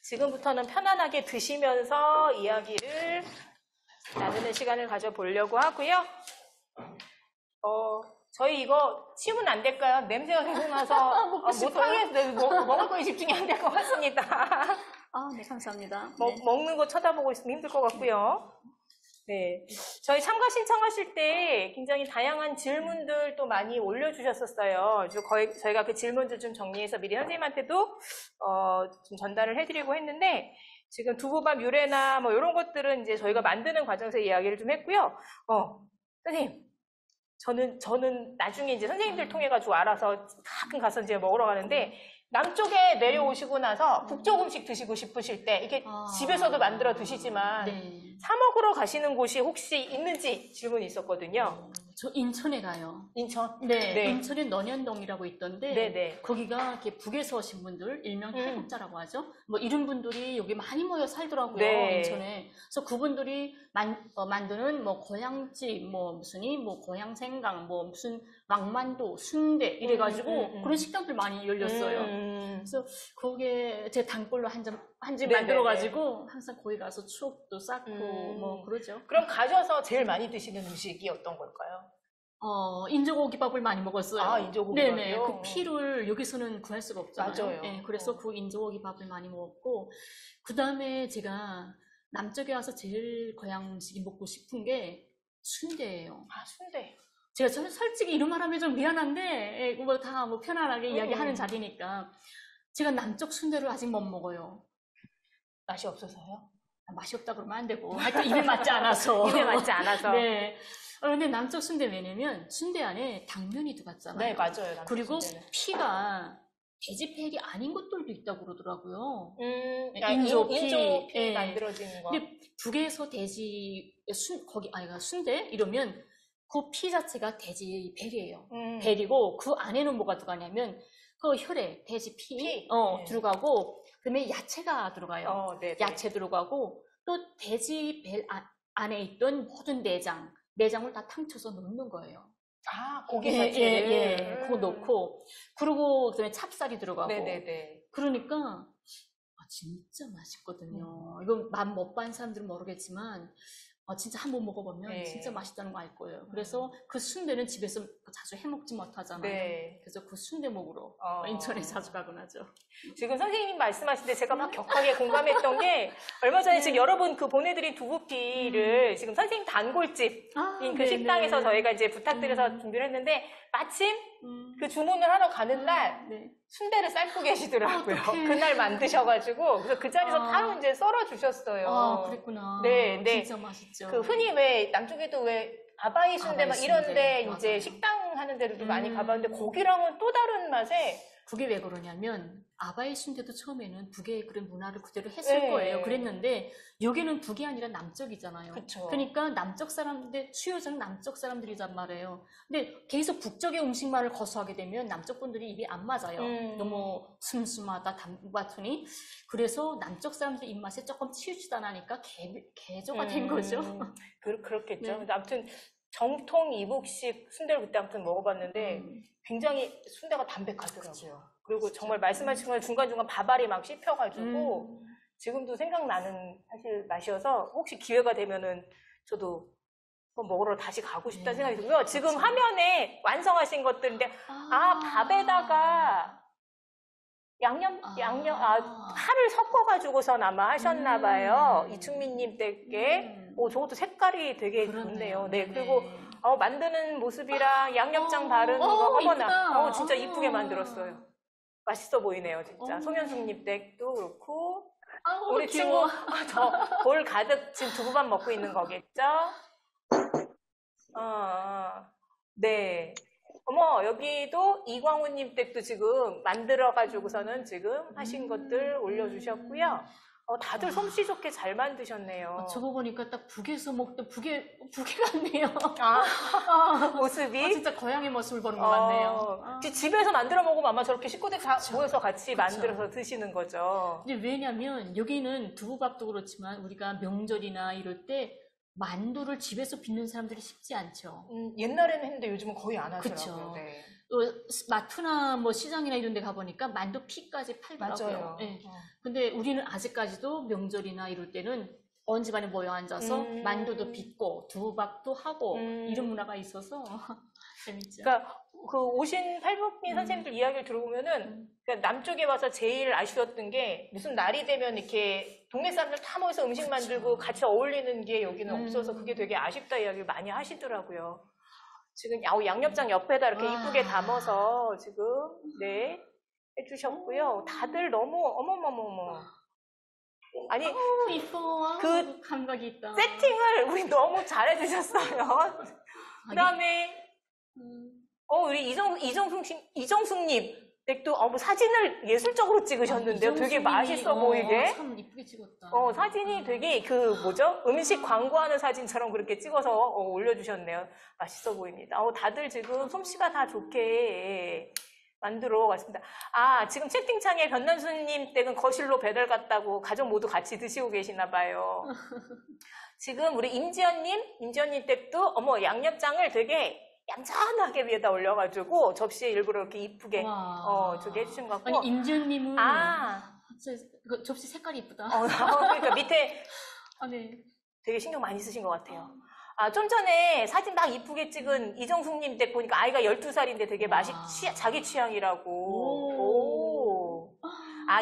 지금부터는 편안하게 드시면서 이야기를 나누는 시간을 가져보려고 하고요. 저희 이거 치우면 안 될까요? 냄새가 계속 나서 못하겠어요. 먹을 거에 집중이 안 될 것 같습니다. 네, 감사합니다. 먹는 거 쳐다보고 있으면 힘들 것 같고요. 네, 저희 참가 신청하실 때 굉장히 다양한 질문들 또 많이 올려주셨었어요. 저희가 그 질문들 좀 정리해서 미리 선생님한테도 좀 전달을 해드리고 했는데, 지금 두부밥 유래나 뭐 이런 것들은 이제 저희가 만드는 과정에서 이야기를 좀 했고요. 선생님, 저는 나중에 이제 선생님들 통해 가지고 알아서 가끔 가서 이제 먹으러 가는데, 남쪽에 내려오시고 나서 북쪽 음식 드시고 싶으실 때 이게 집에서도 만들어 드시지만 사 먹으러 가시는 곳이 혹시 있는지 질문이 있었거든요. 저 인천에 가요. 인천? 네. 인천에 너년동이라고 있던데 네네. 거기가 이렇게 북에서 오신 분들, 일명 태국자라고 하죠. 뭐 이런 분들이 여기 많이 모여 살더라고요. 네. 인천에. 그래서 그분들이 만드는 뭐 고향집, 뭐 고향 생강, 뭐 무슨 왕만두, 순대 이래가지고 그런 식당들 많이 열렸어요. 그래서 거기에 제 단골로 한 집 만들어가지고 항상 거기 가서 추억도 쌓고 뭐 그러죠. 그럼 가셔서 제일 많이 드시는 음식이 어떤 걸까요? 인조고기밥을 많이 먹었어요. 인조고기밥이요? 네네. 그 피를 여기서는 구할 수가 없잖아요. 맞아요. 네, 그래서 그 인조고기밥을 많이 먹었고, 그 다음에 제가 남쪽에 와서 제일 고향 음식이 먹고 싶은 게 순대예요. 순대. 제가 솔직히 이런 말 하면 좀 미안한데, 뭐 다 뭐 편안하게 이야기하는 자리니까, 제가 남쪽 순대를 아직 못 먹어요. 맛이 없어서요? 맛이 없다 그러면 안 되고, 하여튼 입에 맞지 않아서. 입에 맞지 않아서. 네. 근데 남쪽 순대 왜냐면 순대 안에 당면이 들어갔잖아요. 네, 맞아요. 그리고 순대는. 피가 돼지펠이 아닌 것들도 있다고 그러더라고요. 인조피 네. 만들어지는 거. 근데 북에서 순대 이러면 그 피 자체가 돼지 벨이에요. 벨이고 그 안에는 뭐가 들어가냐면 그 혈에 돼지 피. 들어가고, 그다음에 야채가 들어가요. 야채 들어가고 또 돼지 벨 안에 있던 모든 내장을 다 탕쳐서 넣는 거예요. 고기 자체를. 그거 넣고, 그리고 그다음에 찹쌀이 들어가고. 네네네. 그러니까 진짜 맛있거든요. 이건 맛 못 봐는 사람들은 모르겠지만 진짜 한번 먹어보면 진짜 맛있다는 거 알 거예요. 그래서 그 순대는 집에서 자주 해먹지 못하잖아요. 네. 그래서 그 순대 먹으러 인천에 자주 가곤 하죠. 지금 선생님 말씀하실 때 제가 막 격하게 공감했던 게, 얼마 전에 지금 여러분 그 보내드린 두부피를 지금 선생님 단골집 그 식당에서 저희가 이제 부탁드려서 준비를 했는데, 마침 그 주문을 하러 가는 날 순대를 삶고 계시더라고요. 그날 만드셔가지고, 그래서 그 자리에서 바로 이제 썰어주셨어요. 그랬구나. 네. 진짜 맛있죠. 그 흔히 왜 남쪽에도 왜 아바이 순대 막 이런데 이제 맞아요. 식당 하는 데도 많이 가봤는데, 거기랑은 또 다른 맛에. 그게 왜 그러냐면 아바이 순대도 처음에는 북의 그런 문화를 그대로 했을 거예요. 그랬는데 여기는 북이 아니라 남쪽이잖아요. 그쵸. 그러니까 남쪽 사람들, 수요자는 남쪽 사람들이란 말이에요. 근데 계속 북쪽의 음식만을 거수하게 되면 남쪽 분들이 입이 안 맞아요. 너무 슴슴하다, 단바투니. 그래서 남쪽 사람들 입맛에 조금 치우치다 나니까 개조가 된 거죠. 그렇겠죠. 근데 아무튼 정통 이북식 순대를 그때 아무튼 먹어봤는데 굉장히 순대가 담백하더라고요. 그리고 정말 말씀하신 건 중간중간 밥알이 막 씹혀가지고 지금도 생각나는 사실 맛이어서, 혹시 기회가 되면은 저도 먹으러 다시 가고 싶다는 생각이 들고요. 지금 화면에 완성하신 것들인데, 밥에다가 파를 섞어가지고선 아마 하셨나봐요. 이춘미님 댁에. 저것도 색깔이 되게 좋네요. 네, 그리고 만드는 모습이랑 양념장 바르는 거, 어머나, 진짜 이쁘게 만들었어요. 맛있어 보이네요, 진짜. 송현숙님 댁도 그렇고. 우리 귀여워. 친구, 볼 가득 지금 두부밥 먹고 있는 거겠죠? 네. 여기도 이광우님 댁도 지금 만들어가지고서는 지금 하신 것들 올려주셨고요. 다들 솜씨 좋게 잘 만드셨네요. 저거 보니까 딱 북에서 먹던 북에 같네요. 모습이? 진짜 고향의 모습을 보는 것 같네요. 집에서 만들어 먹으면 아마 저렇게 식구들 모여서 같이 만들어서 드시는 거죠. 근데 왜냐면 여기는 두부밥도 그렇지만 우리가 명절이나 이럴 때 만두를 집에서 빚는 사람들이 쉽지 않죠. 옛날에는 했는데 요즘은 거의 안 하더라고요. 그쵸. 네. 마트나 뭐 시장이나 이런 데 가보니까 만두 피까지 팔더라고요. 맞아요. 네. 근데 우리는 아직까지도 명절이나 이럴 때는 온 집안에 모여 앉아서 만두도 빚고 두부밥도 하고 이런 문화가 있어서 재밌죠. 그러니까 그 오신 팔복민 선생님들 이야기를 들어보면은 그러니까 남쪽에 와서 제일 아쉬웠던 게 무슨 날이 되면 이렇게 동네 사람들 다 모여서 음식 만들고 같이 어울리는 게 여기는 없어서 그게 되게 아쉽다 이야기를 많이 하시더라고요. 지금 양념장 옆에다 이렇게 이쁘게 담아서 지금 네 해주셨고요. 다들 너무 어머머머머. 아니 이뻐. 그 감각이 있다. 세팅을 우리 너무 잘해주셨어요. 그다음에 우리 이정숙님 또 뭐 사진을 예술적으로 찍으셨는데요. 되게 맛있어 보이게. 참 이쁘게 찍었다. 사진이 되게 음식 광고하는 사진처럼 그렇게 찍어서 올려주셨네요. 맛있어 보입니다. 다들 지금 솜씨가 다 좋게 만들어 갔습니다. 지금 채팅창에 변난수님 댁은 거실로 배달 갔다고 가족 모두 같이 드시고 계시나 봐요. 지금 우리 임지연님 댁도 양념장을 되게 얌전하게 위에다 올려가지고 접시에 일부러 이렇게 이쁘게 저기 해주신 것 같고. 아니 임지연님은 접시 색깔이 이쁘다. 그러니까 밑에 네. 되게 신경 많이 쓰신 것 같아요. 좀 전에 사진 막 이쁘게 찍은 이정숙님 댁 보니까 아이가 12살인데 되게 자기 취향이라고.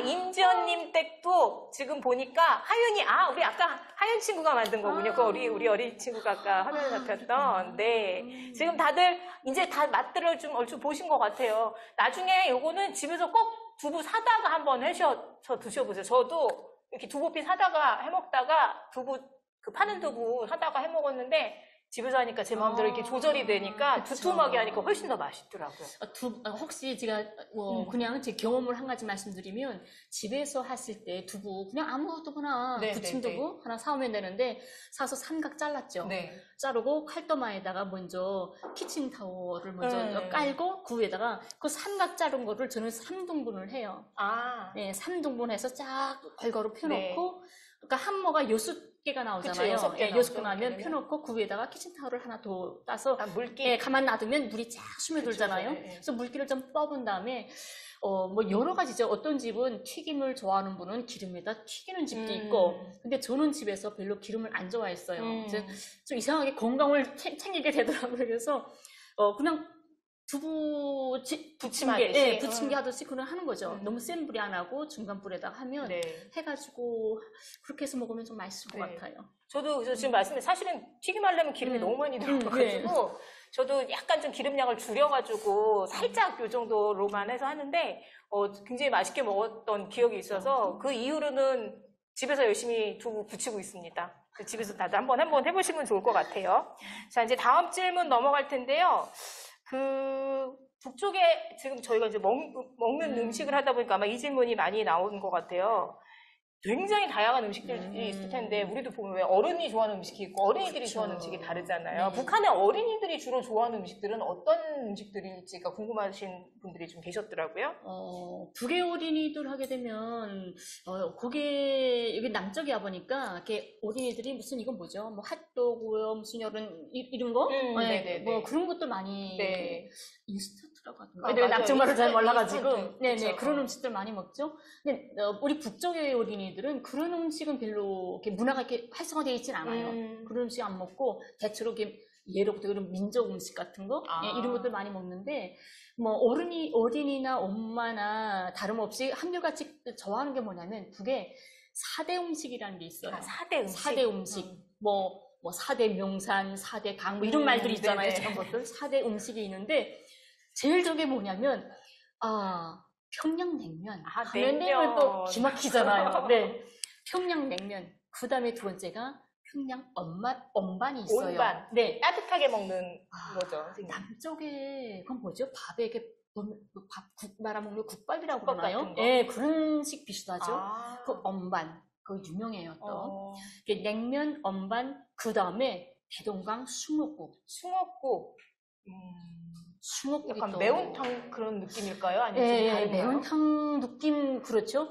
임지연님 댁도 지금 보니까 하윤이, 우리 아까 하윤 친구가 만든 거군요. 우리 어린 친구가 아까 화면에 잡혔던. 네. 지금 다들 이제 다 맛들을 좀 얼추 보신 것 같아요. 나중에 요거는 집에서 꼭 두부 사다가 한번 해셔서 드셔보세요. 저도 이렇게 두부피 사다가 해먹다가 파는 두부 사다가 해먹었는데 집에서 하니까 제 마음대로 이렇게 조절이 되니까 두툼하게 하니까 훨씬 더 맛있더라고요. 혹시 제가 그냥 제 경험을 한 가지 말씀드리면 집에서 했을 때 두부 그냥 아무 두부나 부침 두부 하나 사오면 되는데 사서 삼각 잘랐죠. 네. 자르고 칼도마에다가 먼저 키친타올을 먼저 깔고 그 위에다가 그 삼각 자른 거를 저는 3등분을 해요. 네, 3등분해서 쫙 걸거로 펴놓고 그러니까 한모가 6개가 나오잖아요. 6개 나면 펴놓고 그 위에다가 키친타올을 하나 더 따서 물기 가만 놔두면 물이 쫙 스며들잖아요. 그래서 물기를 좀 뽑은 다음에 뭐 여러 가지죠. 어떤 집은 튀김을 좋아하는 분은 기름에다 튀기는 집도 있고 근데 저는 집에서 별로 기름을 안 좋아했어요. 그래서 좀 이상하게 건강을 챙기게 되더라고요. 그래서 그냥 두부 부침개 하듯이 그냥 하는 거죠. 너무 센 불이 안 하고 중간 불에다가 하면 해가지고 그렇게 해서 먹으면 좀 맛있을 것 같아요. 저도 지금 말씀해 사실은 튀김하려면 기름이 너무 많이 들어가가지고 저도 약간 좀 기름량을 줄여가지고 살짝 요 정도로만 해서 하는데 굉장히 맛있게 먹었던 기억이 있어서 그 이후로는 집에서 열심히 두부 부치고 있습니다. 집에서 다들 한번 해보시면 좋을 것 같아요. 자, 이제 다음 질문 넘어갈 텐데요. 북쪽에 지금 저희가 이제 먹는 음식을 하다 보니까 아마 이 질문이 많이 나오는 것 같아요. 굉장히 다양한 음식들이 있을 텐데 우리도 보면 왜 어른이 좋아하는 음식이 있고 어린이들이 좋아하는 음식이 다르잖아요. 북한의 어린이들이 주로 좋아하는 음식들은 어떤 음식들일지가 궁금하신 분들이 좀 계셨더라고요. 북의 어린이들 하게 되면 그게 여기 남쪽이야 보니까 이렇게 어린이들이 무슨 이건 뭐죠? 뭐 핫도그요, 무슨 이런 거? 뭐 그런 것도 많이 인스턴트라고 하던가. 남쪽말을 잘 몰라가지고 그런 음식들 많이 먹죠. 근데 우리 북쪽의 어린이들은 그런 음식은 별로 이렇게 문화가 이렇게 활성화되어 있진 않아요. 그런 음식 안 먹고 대체로 이렇게 예로부터 그런 민족 음식 같은 거 이런 것들 많이 먹는데 뭐 어린이나 엄마나 다름없이 한결같이 좋아하는 게 뭐냐면 북에 4대 음식이라는 게 있어요. 4대 음식. 뭐 4대 명산, 4대 강, 뭐 이런 말들이 있잖아요. 그런 것들. 4대 음식이 있는데 제일 저게 뭐냐면 평양냉면. 냉면 또 기막히잖아요. 평양냉면. 그 다음에 두 번째가 평양 엄반이 있어요. 온반. 따뜻하게 먹는 거죠. 남쪽에 그건 뭐죠? 밥에 이렇게 국 말아먹는 국밥이라고 그러나요? 그런 식 비슷하죠. 그 엄반. 그거 유명해요, 또. 냉면, 엄반, 그 다음에 대동강 숭어국. 숭어국이 약간 매운탕 그런 느낌일까요? 아니면 좀 다른가요? 매운탕 느낌 그렇죠.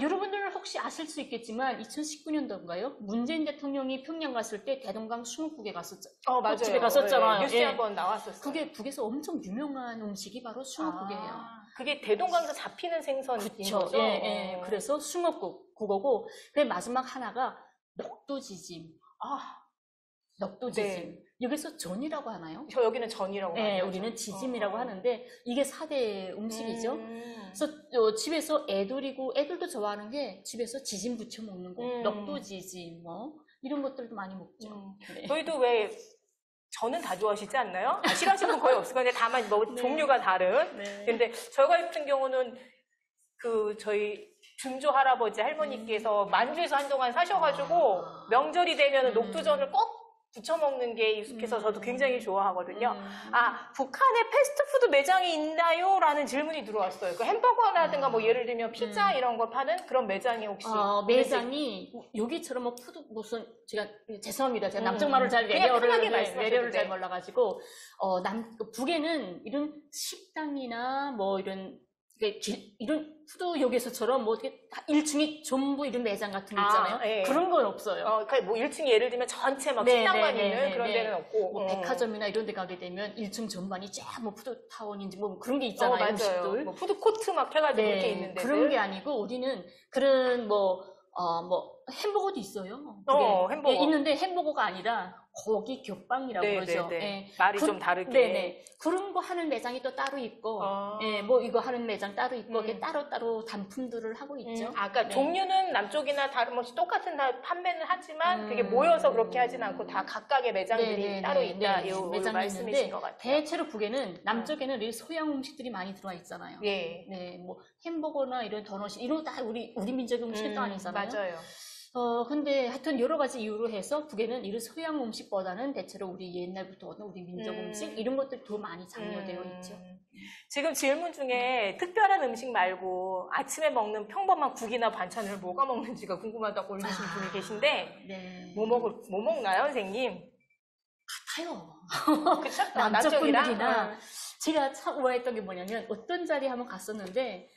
여러분들은 혹시 아실 수 있겠지만 2019년도인가요? 문재인 대통령이 평양 갔을 때 대동강 수묵국에 갔었죠. 맞아요. 집에 갔었잖아요. 네, 뉴스에 한번 나왔었어요. 그게 북에서 엄청 유명한 음식이 바로 수묵국이에요. 그게 대동강에서 잡히는 생선인 거죠? 예. 그래서 수묵국 그거고, 그 마지막 하나가 넉도지짐. 넉도지짐. 네. 여기서 전이라고 하나요? 저 여기는 전이라고 하죠. 네, 우리는 지짐이라고 하는데 이게 4대 음식이죠. 그래서 집에서 애들도 좋아하는 게 집에서 지짐 부쳐 먹는 거, 넉도지짐 뭐 이런 것들도 많이 먹죠. 네. 저희도 왜 저는 다 좋아하시지 않나요? 싫어하시는 분 거의 없을 건데 다만 뭐 네. 종류가 다른. 네. 근데 저희 같은 경우는 저희 중조 할아버지 할머니께서 만주에서 한동안 사셔가지고 명절이 되면 녹두전을 꼭 부쳐 먹는 게 익숙해서 저도 굉장히 좋아하거든요. 북한에 패스트푸드 매장이 있나요? 라는 질문이 들어왔어요. 그 햄버거라든가 뭐 예를 들면 피자 이런 거 파는 그런 매장이 혹시? 매장이 여기처럼 뭐 푸드 무슨 제가 죄송합니다. 제가 남쪽 말을 잘 외래어를 잘 몰라가지고 북에는 이런 식당이나 뭐 이런 푸드역에서처럼 뭐 어떻게 1층이 전부 이런 매장 같은 거 있잖아요. 네. 그런 건 없어요. 그러니까 뭐 1층이 예를 들면 전체 막 식당만 있는 그런 데는 없고. 뭐 백화점이나 이런 데 가게 되면 1층 전반이 쫙 뭐 푸드타운인지 뭐 그런 게 있잖아요. 맞아요. 음식들. 뭐 푸드코트 막 해가지고 이렇게 있는 데들. 그런 게 아니고 우리는 그런 햄버거도 있어요. 햄버거. 있는데 햄버거가 아니라 고기 겹빵이라고 그러죠. 말이 좀 다르게. 그런 거 하는 매장이 또 따로 있고, 뭐 이거 하는 매장 따로 있고, 이렇게 따로따로 단품들을 하고 있죠. 그러니까 종류는 남쪽이나 다름없이 똑같은 다 판매는 하지만 그게 모여서 그렇게 하진 않고 다 각각의 매장들이 따로 있다. 이 말씀이신 것 같아요. 대체로 북에는 남쪽에는 이 소양 음식들이 많이 들어와 있잖아요. 뭐 햄버거나 이런 도넛 이런 거 다 우리 민족 음식도 아니잖아요. 맞아요. 근데 하여튼 여러 가지 이유로 해서 북에는 이런 서양 음식보다는 대체로 우리 옛날부터 오는 우리 민족 음식 이런 것들이 더 많이 장려되어 있죠. 지금 질문 중에 특별한 음식 말고 아침에 먹는 평범한 국이나 반찬을 뭐가 먹는지가 궁금하다고 올리신 분이 계신데 뭐 먹나요, 선생님? 같아요. 그쵸? 남쪽 분들이나 제가 참 우아했던 게 뭐냐면 어떤 자리에 한번 갔었는데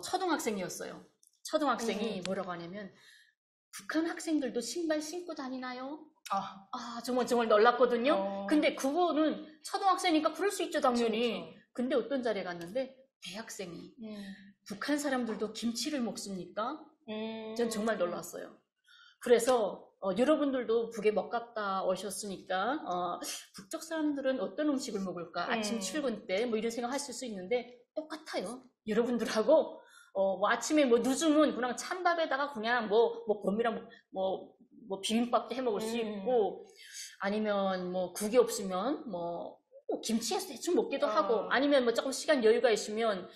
초등학생이었어요. 초등학생이 뭐라고 하냐면 북한 학생들도 신발 신고 다니나요? 정말 놀랐거든요. 근데 그거는 초등학생이니까 그럴 수 있죠, 당연히. 그쵸. 근데 어떤 자리에 갔는데 대학생이 북한 사람들도 김치를 먹습니까? 전 정말 놀랐어요. 그래서 여러분들도 북에 못 갔다 오셨으니까 북쪽 사람들은 어떤 음식을 먹을까? 아침 출근 때 뭐 이런 생각하실 수 있는데 똑같아요. 여러분들하고 뭐 아침에 뭐 늦으면 그냥 찬밥에다가 그냥 봄이랑 뭐 비빔밥도 해 먹을 수 있고, 아니면 뭐 국이 없으면 뭐 김치에서 대충 먹기도 하고, 아니면 뭐 조금 시간 여유가 있으면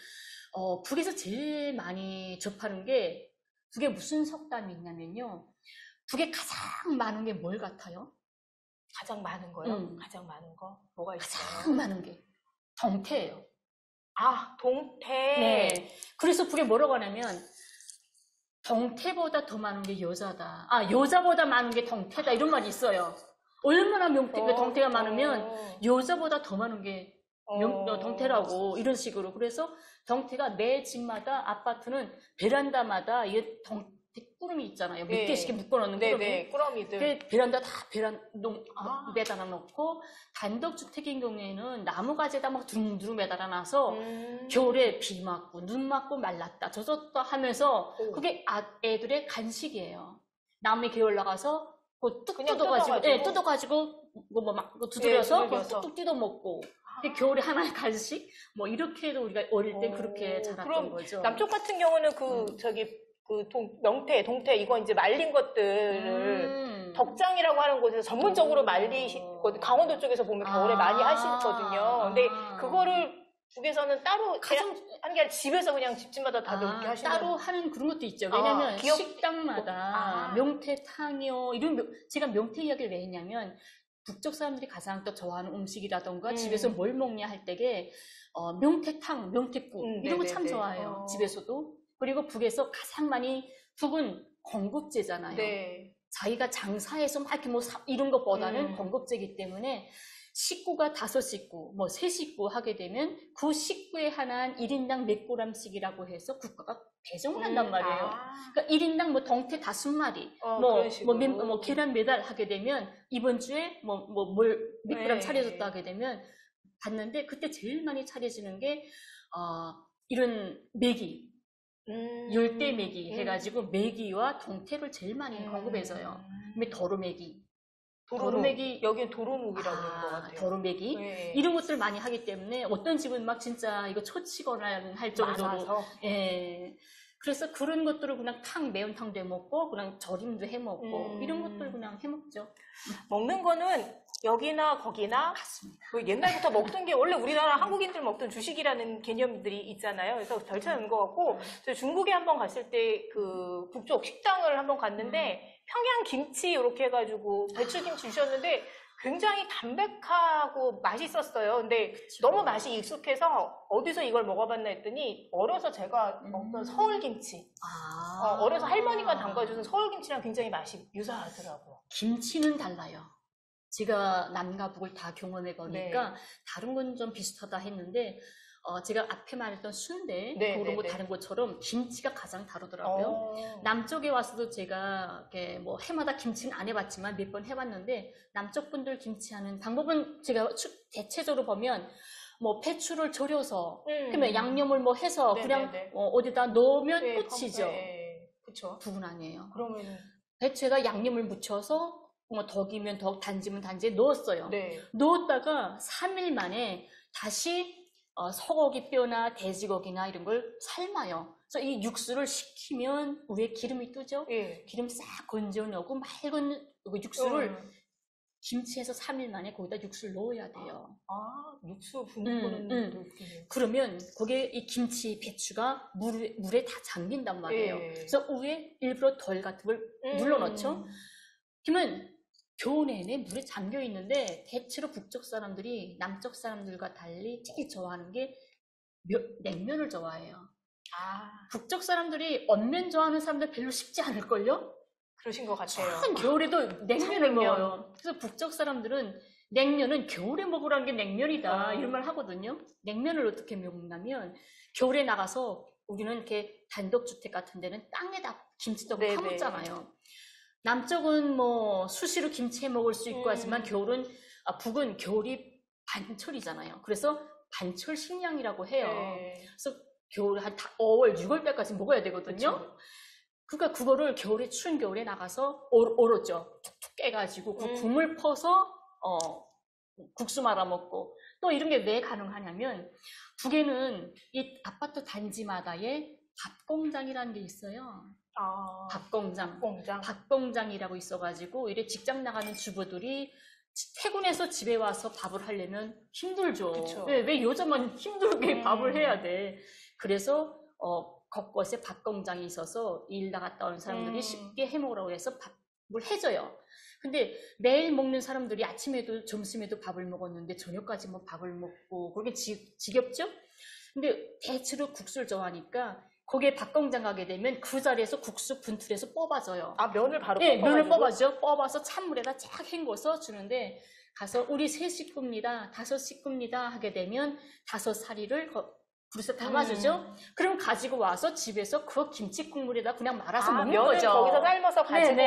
북에서 제일 많이 접하는 게 북에 무슨 속담이 있냐면요. 북에 가장 많은 게 뭘 같아요? 가장 많은 거요? 가장 많은 거? 뭐가 있어요? 가장 많은 게 동태예요. 동태. 네. 그래서 북에 뭐라고 하냐면 동태보다 더 많은 게 여자다. 여자보다 많은 게 동태다. 이런 말이 있어요. 얼마나 동태가 많으면 여자보다 더 많은 게 동태라고, 이런 식으로. 그래서 동태가 매 집마다, 아파트는 베란다마다 이게 꾸러미 있잖아요. 몇 개씩 묶어놓는 꾸러미. 꾸러미들. 베란다 다 매달아 놓고, 단독주택인 경우에는 나무가지에다 막 두릉두릉 매달아 놔서 겨울에 비 맞고 눈 맞고 말랐다 젖었다 하면서 그게 애들의 간식이에요. 나무에 기어 올라가서 뚝 뜯어가지고 두드려서 뚝뚝 뜯어 먹고. 겨울에 하나의 간식? 뭐 이렇게도 우리가 어릴 때 그렇게 자랐던 거죠. 남쪽 같은 경우는 동태, 이거 이제 말린 것들을 덕장이라고 하는 곳에서 전문적으로 말리시거든요. 강원도 쪽에서 보면 겨울에 많이 하시거든요. 근데 그거를 북에서는 따로 하는 게 아니라 집에서 그냥 집집마다 다들 이렇게 하시는. 따로 하는 그런 것도 있죠. 왜냐면 식당마다 명태탕이요. 제가 명태 이야기를 왜 했냐면 북쪽 사람들이 가장 또 좋아하는 음식이라던가 집에서 뭘 먹냐 할 때에 명태탕, 명태국 이런 거 참 좋아해요. 집에서도. 그리고 북에서 가장 많이, 북은 공급제잖아요. 자기가 장사해서 막 이렇게 이런 것보다는 공급제이기 때문에 식구가 5식구, 뭐 3식구 하게 되면 그 식구에 한한 1인당 몇 그램씩이라고 해서 국가가 배정을 한단 말이에요. 그러니까 1인당 뭐 동태 5마리, 뭐 계란 매달 하게 되면 이번 주에 몇 그램 차려줬다 하게 되면 봤는데 그때 제일 많이 차려지는 게 이런 메기. 열대 메기 해가지고 메기와 동태를 제일 많이 공급해서요. 그다음에 도루메기. 도루메기. 여기는 도루묵이라고 그러는 것 같아요. 도루메기. 네. 이런 것들 많이 하기 때문에 어떤 집은 막 진짜 이거 초치거나 할 정도로. 맞아서. 예. 그래서 그런 것들을 그냥 매운탕도 해 먹고, 그냥 절임도 해 먹고, 이런 것들 그냥 해 먹죠. 먹는 거는 여기나 거기나 맞습니다. 옛날부터 먹던 게 원래 우리나라 한국인들 먹던 주식이라는 개념들이 있잖아요. 그래서 별 차이 없는 것 같고, 저 중국에 한번 갔을 때 그 북쪽 식당을 한번 갔는데 평양 김치 이렇게 해가지고 배추김치 주셨는데 굉장히 담백하고 맛있었어요. 근데 그쵸. 너무 맛이 익숙해서 어디서 이걸 먹어봤나 했더니 어려서 제가 먹던 서울김치. 어려서 할머니가 담가주는 서울김치랑 굉장히 맛이 유사하더라고요. 김치는 달라요. 제가 남과 북을 다 경험해 보니까 다른 건 좀 비슷하다 했는데 제가 앞에 말했던 순대 그런 거 다른 것처럼 김치가 가장 다르더라고요. 남쪽에 와서도 제가 이렇게 뭐 해마다 김치는 안 해봤지만 몇 번 해봤는데 남쪽 분들 김치하는 방법은 제가 대체적으로 보면 뭐 배추를 절여서 그러면 양념을 뭐 해서 그냥 어디다 넣으면 끝이죠. 그렇죠. 북은 아니에요. 그러면 배추에다 양념을 묻혀서 뭐 덕이면 덕, 단지면 단지에 넣었어요. 넣었다가 3일 만에 다시 소고기 뼈나 돼지고기나 이런 걸 삶아요. 그래서 이 육수를 식히면 위에 기름이 뜨죠. 기름 싹 건져 넣고 맑은 육수를 김치에서 3일 만에 거기다 육수를 넣어야 돼요. 육수 붓는 그러면 거기에 이 김치, 배추가 물에 다 잠긴단 말이에요. 그래서 위에 일부러 덜 같은 걸 눌러넣죠. 그러면 겨우 내내 물에 잠겨 있는데 대체로 북쪽 사람들이 남쪽 사람들과 달리 제일 좋아하는 게 냉면을 좋아해요. 북쪽 사람들이 언면 좋아하는 사람들 별로 쉽지 않을걸요? 그러신 것 같아요. 한 겨울에도 냉면을 먹어요. 그래서 북쪽 사람들은 냉면은 겨울에 먹으라는 게 냉면이다 이런 말 하거든요. 냉면을 어떻게 먹냐면 겨울에 나가서 우리는 이렇게 단독주택 같은 데는 땅에다 김치도 파묻잖아요. 남쪽은 뭐 수시로 김치 해 먹을 수 있고 하지만 북은 겨울이 반철이잖아요. 그래서 반철 식량이라고 해요. 그래서 겨울 한 5월, 6월 때까지 먹어야 되거든요. 그쵸. 그러니까 그거를 추운 겨울에 나가서 얼었죠. 툭툭 깨가지고 그 국물 퍼서 국수 말아 먹고 또 이런 게 왜 가능하냐면 북에는 이 아파트 단지마다의 밥공장이라는 게 있어요. 밥공장이라고 있어가지고 이래 직장 나가는 주부들이 퇴근해서 집에 와서 밥을 하려면 힘들죠. 왜 요즘은 힘들게 밥을 해야 돼. 그래서 곳곳에 밥공장이 있어서 일 나갔다 온 사람들이 쉽게 해먹으라고 해서 밥을 해줘요. 근데 매일 먹는 사람들이 아침에도 점심에도 밥을 먹었는데 저녁까지 뭐 밥을 먹고 그렇게 지겹죠? 근데 대체로 국수를 좋아하니까 거기에 밥공장 가게 되면 그 자리에서 국수 분틀에서 뽑아줘요. 면을 바로 뽑아가지고? 면을 뽑아줘. 뽑아서 찬물에다 쫙 헹궈서 주는데 가서 우리 3식구입니다, 5식구입니다 하게 되면 5사리를 그릇에 담아주죠. 그럼 가지고 와서 집에서 그 김치 국물에다 그냥 말아서 먹는 면을 거죠. 거기서 삶아서 가지고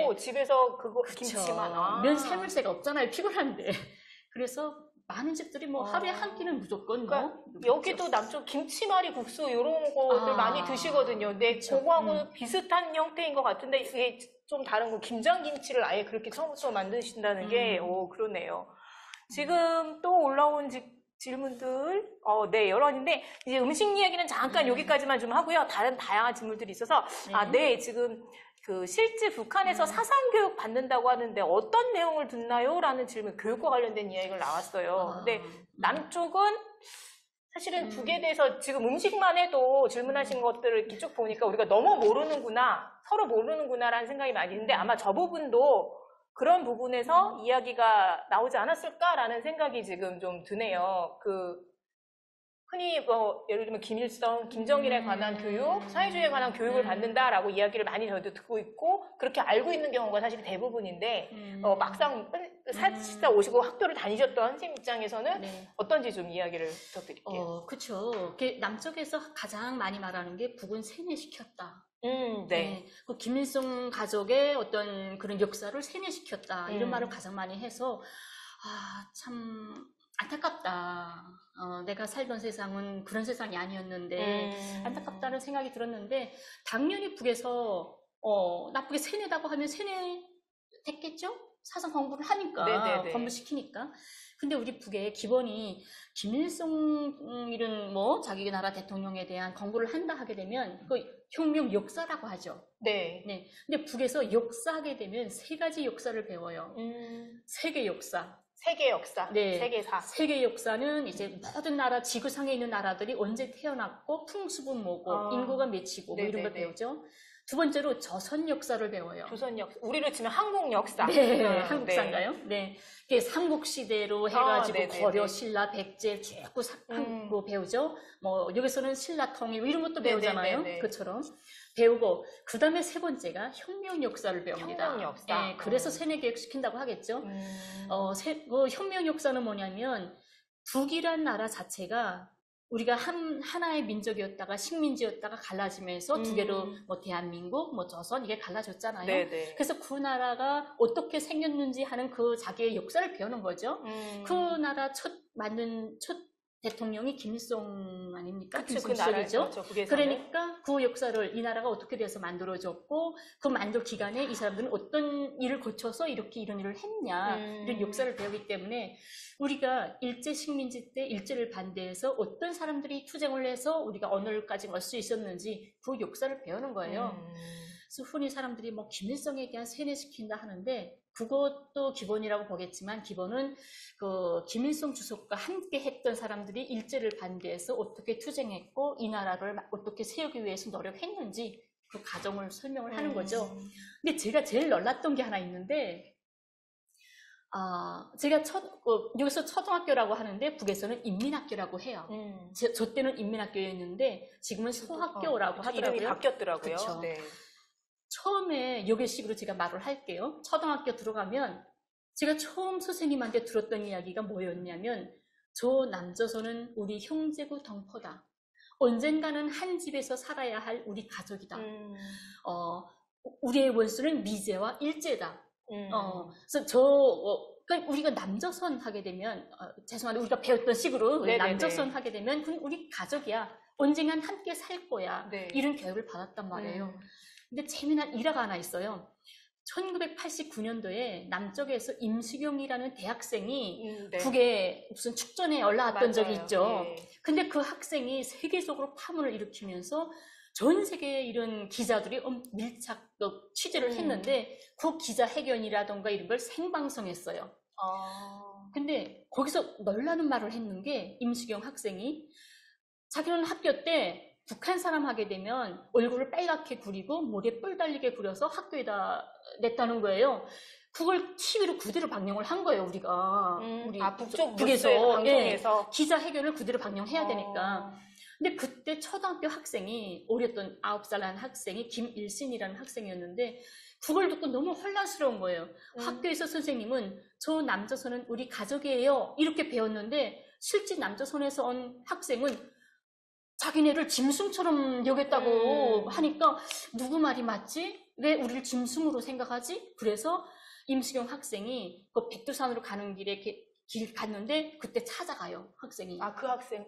오고 집에서 그거 김치만. 면 삶을 새가 없잖아요. 피곤한데. 그래서 많은 집들이 뭐 하루에 한 끼는 무조건 여기도 남쪽 김치말이 국수 이런 거를 많이 드시거든요. 근데 그거하고 비슷한 형태인 것 같은데 이게 좀 다른 거 김장김치를 아예 그렇게 처음부터 만드신다는 게 그러네요. 지금 또 올라온 질문들 여러인데 이제 음식 이야기는 잠깐 여기까지만 좀 하고요. 다른 다양한 질문들이 있어서 지금 그 실제 북한에서 사상교육 받는다고 하는데 어떤 내용을 듣나요? 라는 질문, 교육과 관련된 이야기가 나왔어요. 근데 남쪽은 사실은 북에 대해서 지금 음식만 해도 질문하신 것들을 이렇게 쭉 보니까 우리가 너무 모르는구나, 서로 모르는구나라는 생각이 많이 드는데 아마 저 부분도 그런 부분에서 이야기가 나오지 않았을까라는 생각이 지금 좀 드네요. 흔히 뭐 예를 들면 김일성, 김정일에 관한 교육, 사회주의에 관한 교육을 받는다라고 이야기를 많이 저희도 듣고 있고 그렇게 알고 있는 경우가 사실 대부분인데 막상 사실상 오시고 학교를 다니셨던 선생님 입장에서는 네. 어떤지 좀 이야기를 부탁드릴게요. 그렇죠. 남쪽에서 가장 많이 말하는 게 북은 세뇌시켰다. 네. 네. 그 김일성 가족의 어떤 그런 역사를 세뇌시켰다. 이런 말을 가장 많이 해서 참 안타깝다. 내가 살던 세상은 그런 세상이 아니었는데 안타깝다는 생각이 들었는데 당연히 북에서 나쁘게 세뇌다고 하면 세뇌됐겠죠? 사상 공부를 하니까 공부시키니까. 근데 우리 북의 기본이 김일성 이런 뭐 자기 나라 대통령에 대한 공부를 한다 하게 되면 그 혁명 역사라고 하죠. 네. 네. 근데 북에서 역사하게 되면 3가지 역사를 배워요. 세계 역사. 세계 역사, 네. 세계사. 세계 역사는 이제 모든 나라, 지구상에 있는 나라들이 언제 태어났고, 풍습은 뭐고, 인구가 몇이고, 뭐 이런 걸 배우죠. 2번째로 조선 역사를 배워요. 조선 역사. 우리로 치면 한국 역사. 네, 한국사인가요? 네. 이게 삼국시대로 해가지고 고려, 신라, 백제 쭉 뭐 배우죠. 뭐 여기서는 신라 통일 이런 것도 배우잖아요. 그처럼 배우고 그 다음에 3번째가 혁명 역사를 배웁니다. 혁명 역사. 네, 그래서 세뇌 교육 시킨다고 하겠죠. 혁명 역사는 뭐냐면 북이란 나라 자체가 우리가 하나의 민족이었다가 식민지였다가 갈라지면서 2개로 뭐 대한민국, 뭐 조선 이게 갈라졌잖아요. 네네. 그래서 그 나라가 어떻게 생겼는지 하는 그 자기의 역사를 배우는 거죠. 그 나라 만든 첫 대통령이 김일성 아닙니까? 그쵸, 그 나라죠. 그러니까 그 역사를 이 나라가 어떻게 돼서 만들어졌고 그 만들 기간에 이 사람들은 어떤 일을 거쳐서 이렇게 이런 일을 했냐 이런 역사를 배우기 때문에 우리가 일제 식민지 때 일제를 반대해서 어떤 사람들이 투쟁을 해서 우리가 오늘까지 올 수 있었는지 그 역사를 배우는 거예요. 그래서 흔히 사람들이 뭐 김일성에 대한 세뇌시킨다 하는데 그것도 기본이라고 보겠지만 기본은 그 김일성 주석과 함께 했던 사람들이 일제를 반대해서 어떻게 투쟁했고 이 나라를 어떻게 세우기 위해서 노력했는지 그 과정을 설명을 하는 거죠. 근데 제가 제일 놀랐던 게 하나 있는데 제가 여기서 초등학교라고 하는데 북에서는 인민학교라고 해요. 저 때는 인민학교였는데 지금은 소학교라고 하더라고요. 이름이 바뀌었더라고요. 네. 처음에 여기식으로 제가 말을 할게요. 초등학교 들어가면 제가 처음 선생님한테 들었던 이야기가 뭐였냐면 저 남조선은 우리 형제고 동포다. 언젠가는 한 집에서 살아야 할 우리 가족이다. 우리의 원수는 미제와 일제다. 그래서 그러니까 우리가 남조선 하게 되면 죄송한데 우리가 배웠던 식으로 남조선 하게 되면 그건 우리 가족이야. 언젠간 함께 살 거야. 이런 교육을 받았단 말이에요. 근데 재미난 일화가 하나 있어요. 1989년도에 남쪽에서 임수경이라는 대학생이 북에 무슨 축전에 올라왔던 적이 있죠. 근데 그 학생이 세계적으로 파문을 일으키면서 전 세계의 이런 기자들이 밀착 취재를 했는데 그 기자회견이라던가 이런 걸 생방송했어요. 근데 거기서 놀라는 말을 했는 게 임수경 학생이 자기는 학교 때 북한 사람 하게 되면 얼굴을 빨갛게 그리고 머리에 뿔 달리게 그려서 학교에다 냈다는 거예요. 그걸 TV로 그대로 방영을 한 거예요, 우리가. 북에서 방송에서 기자회견을 그대로 방영해야 되니까. 근데 그때 초등학교 학생이 어렸던 9살 난 학생이 김일신이라는 학생이었는데 그걸 듣고 너무 혼란스러운 거예요. 학교에서 선생님은 저 남조선은 우리 가족이에요 이렇게 배웠는데 실제 남조선에서 온 학생은 자기네를 짐승처럼 여겼다고 하니까 누구 말이 맞지? 왜 우리를 짐승으로 생각하지? 그래서 임수경 학생이 그 백두산으로 가는 길에 길 갔는데 그때 찾아가요, 학생이. 그 학생이?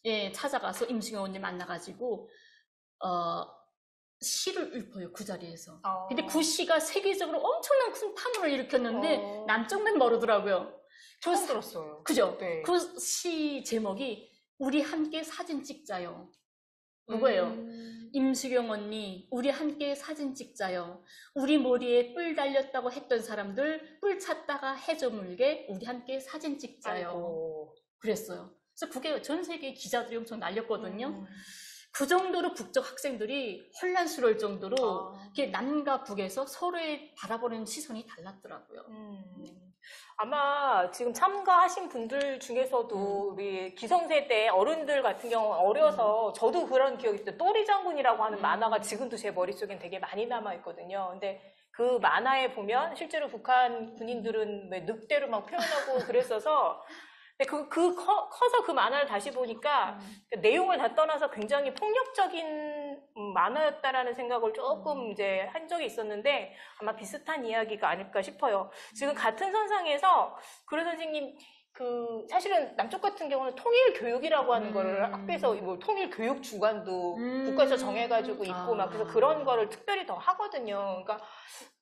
네, 찾아가서 임수경 언니 만나가지고 시를 읊어요, 그 자리에서. 근데 그 시가 세계적으로 엄청난 큰 파문을 일으켰는데 남쪽만 모르더라고요. 처음 들었어요. 그죠? 그 시 제목이 우리 함께 사진 찍자요. 그거예요. 임수경 언니, 우리 함께 사진 찍자요. 우리 머리에 뿔 달렸다고 했던 사람들 뿔 찾다가 해저 물게 우리 함께 사진 찍자요. 그랬어요. 그래서 그게 전 세계 기자들이 엄청 날렸거든요. 그 정도로 북쪽 학생들이 혼란스러울 정도로 이렇게 남과 북에서 서로의 바라보는 시선이 달랐더라고요. 아마 지금 참가하신 분들 중에서도 우리 기성세대 어른들 같은 경우는 어려서 저도 그런 기억이 있어요. 또리 장군이라고 하는 만화가 지금도 제 머릿속엔 되게 많이 남아있거든요. 근데 그 만화에 보면 실제로 북한 군인들은 늑대로 막 표현하고 그랬어서 근데 커서 그 만화를 다시 보니까 내용을 다 떠나서 굉장히 폭력적인 만화였다라는 생각을 조금 이제 한 적이 있었는데 아마 비슷한 이야기가 아닐까 싶어요. 지금 같은 선상에서 그래 선생님 사실은 남쪽 같은 경우는 통일교육이라고 하는 거를 학교에서 뭐 통일교육 주관도 국가에서 정해가지고 있고 막 그래서 그런 거를 특별히 더 하거든요. 그러니까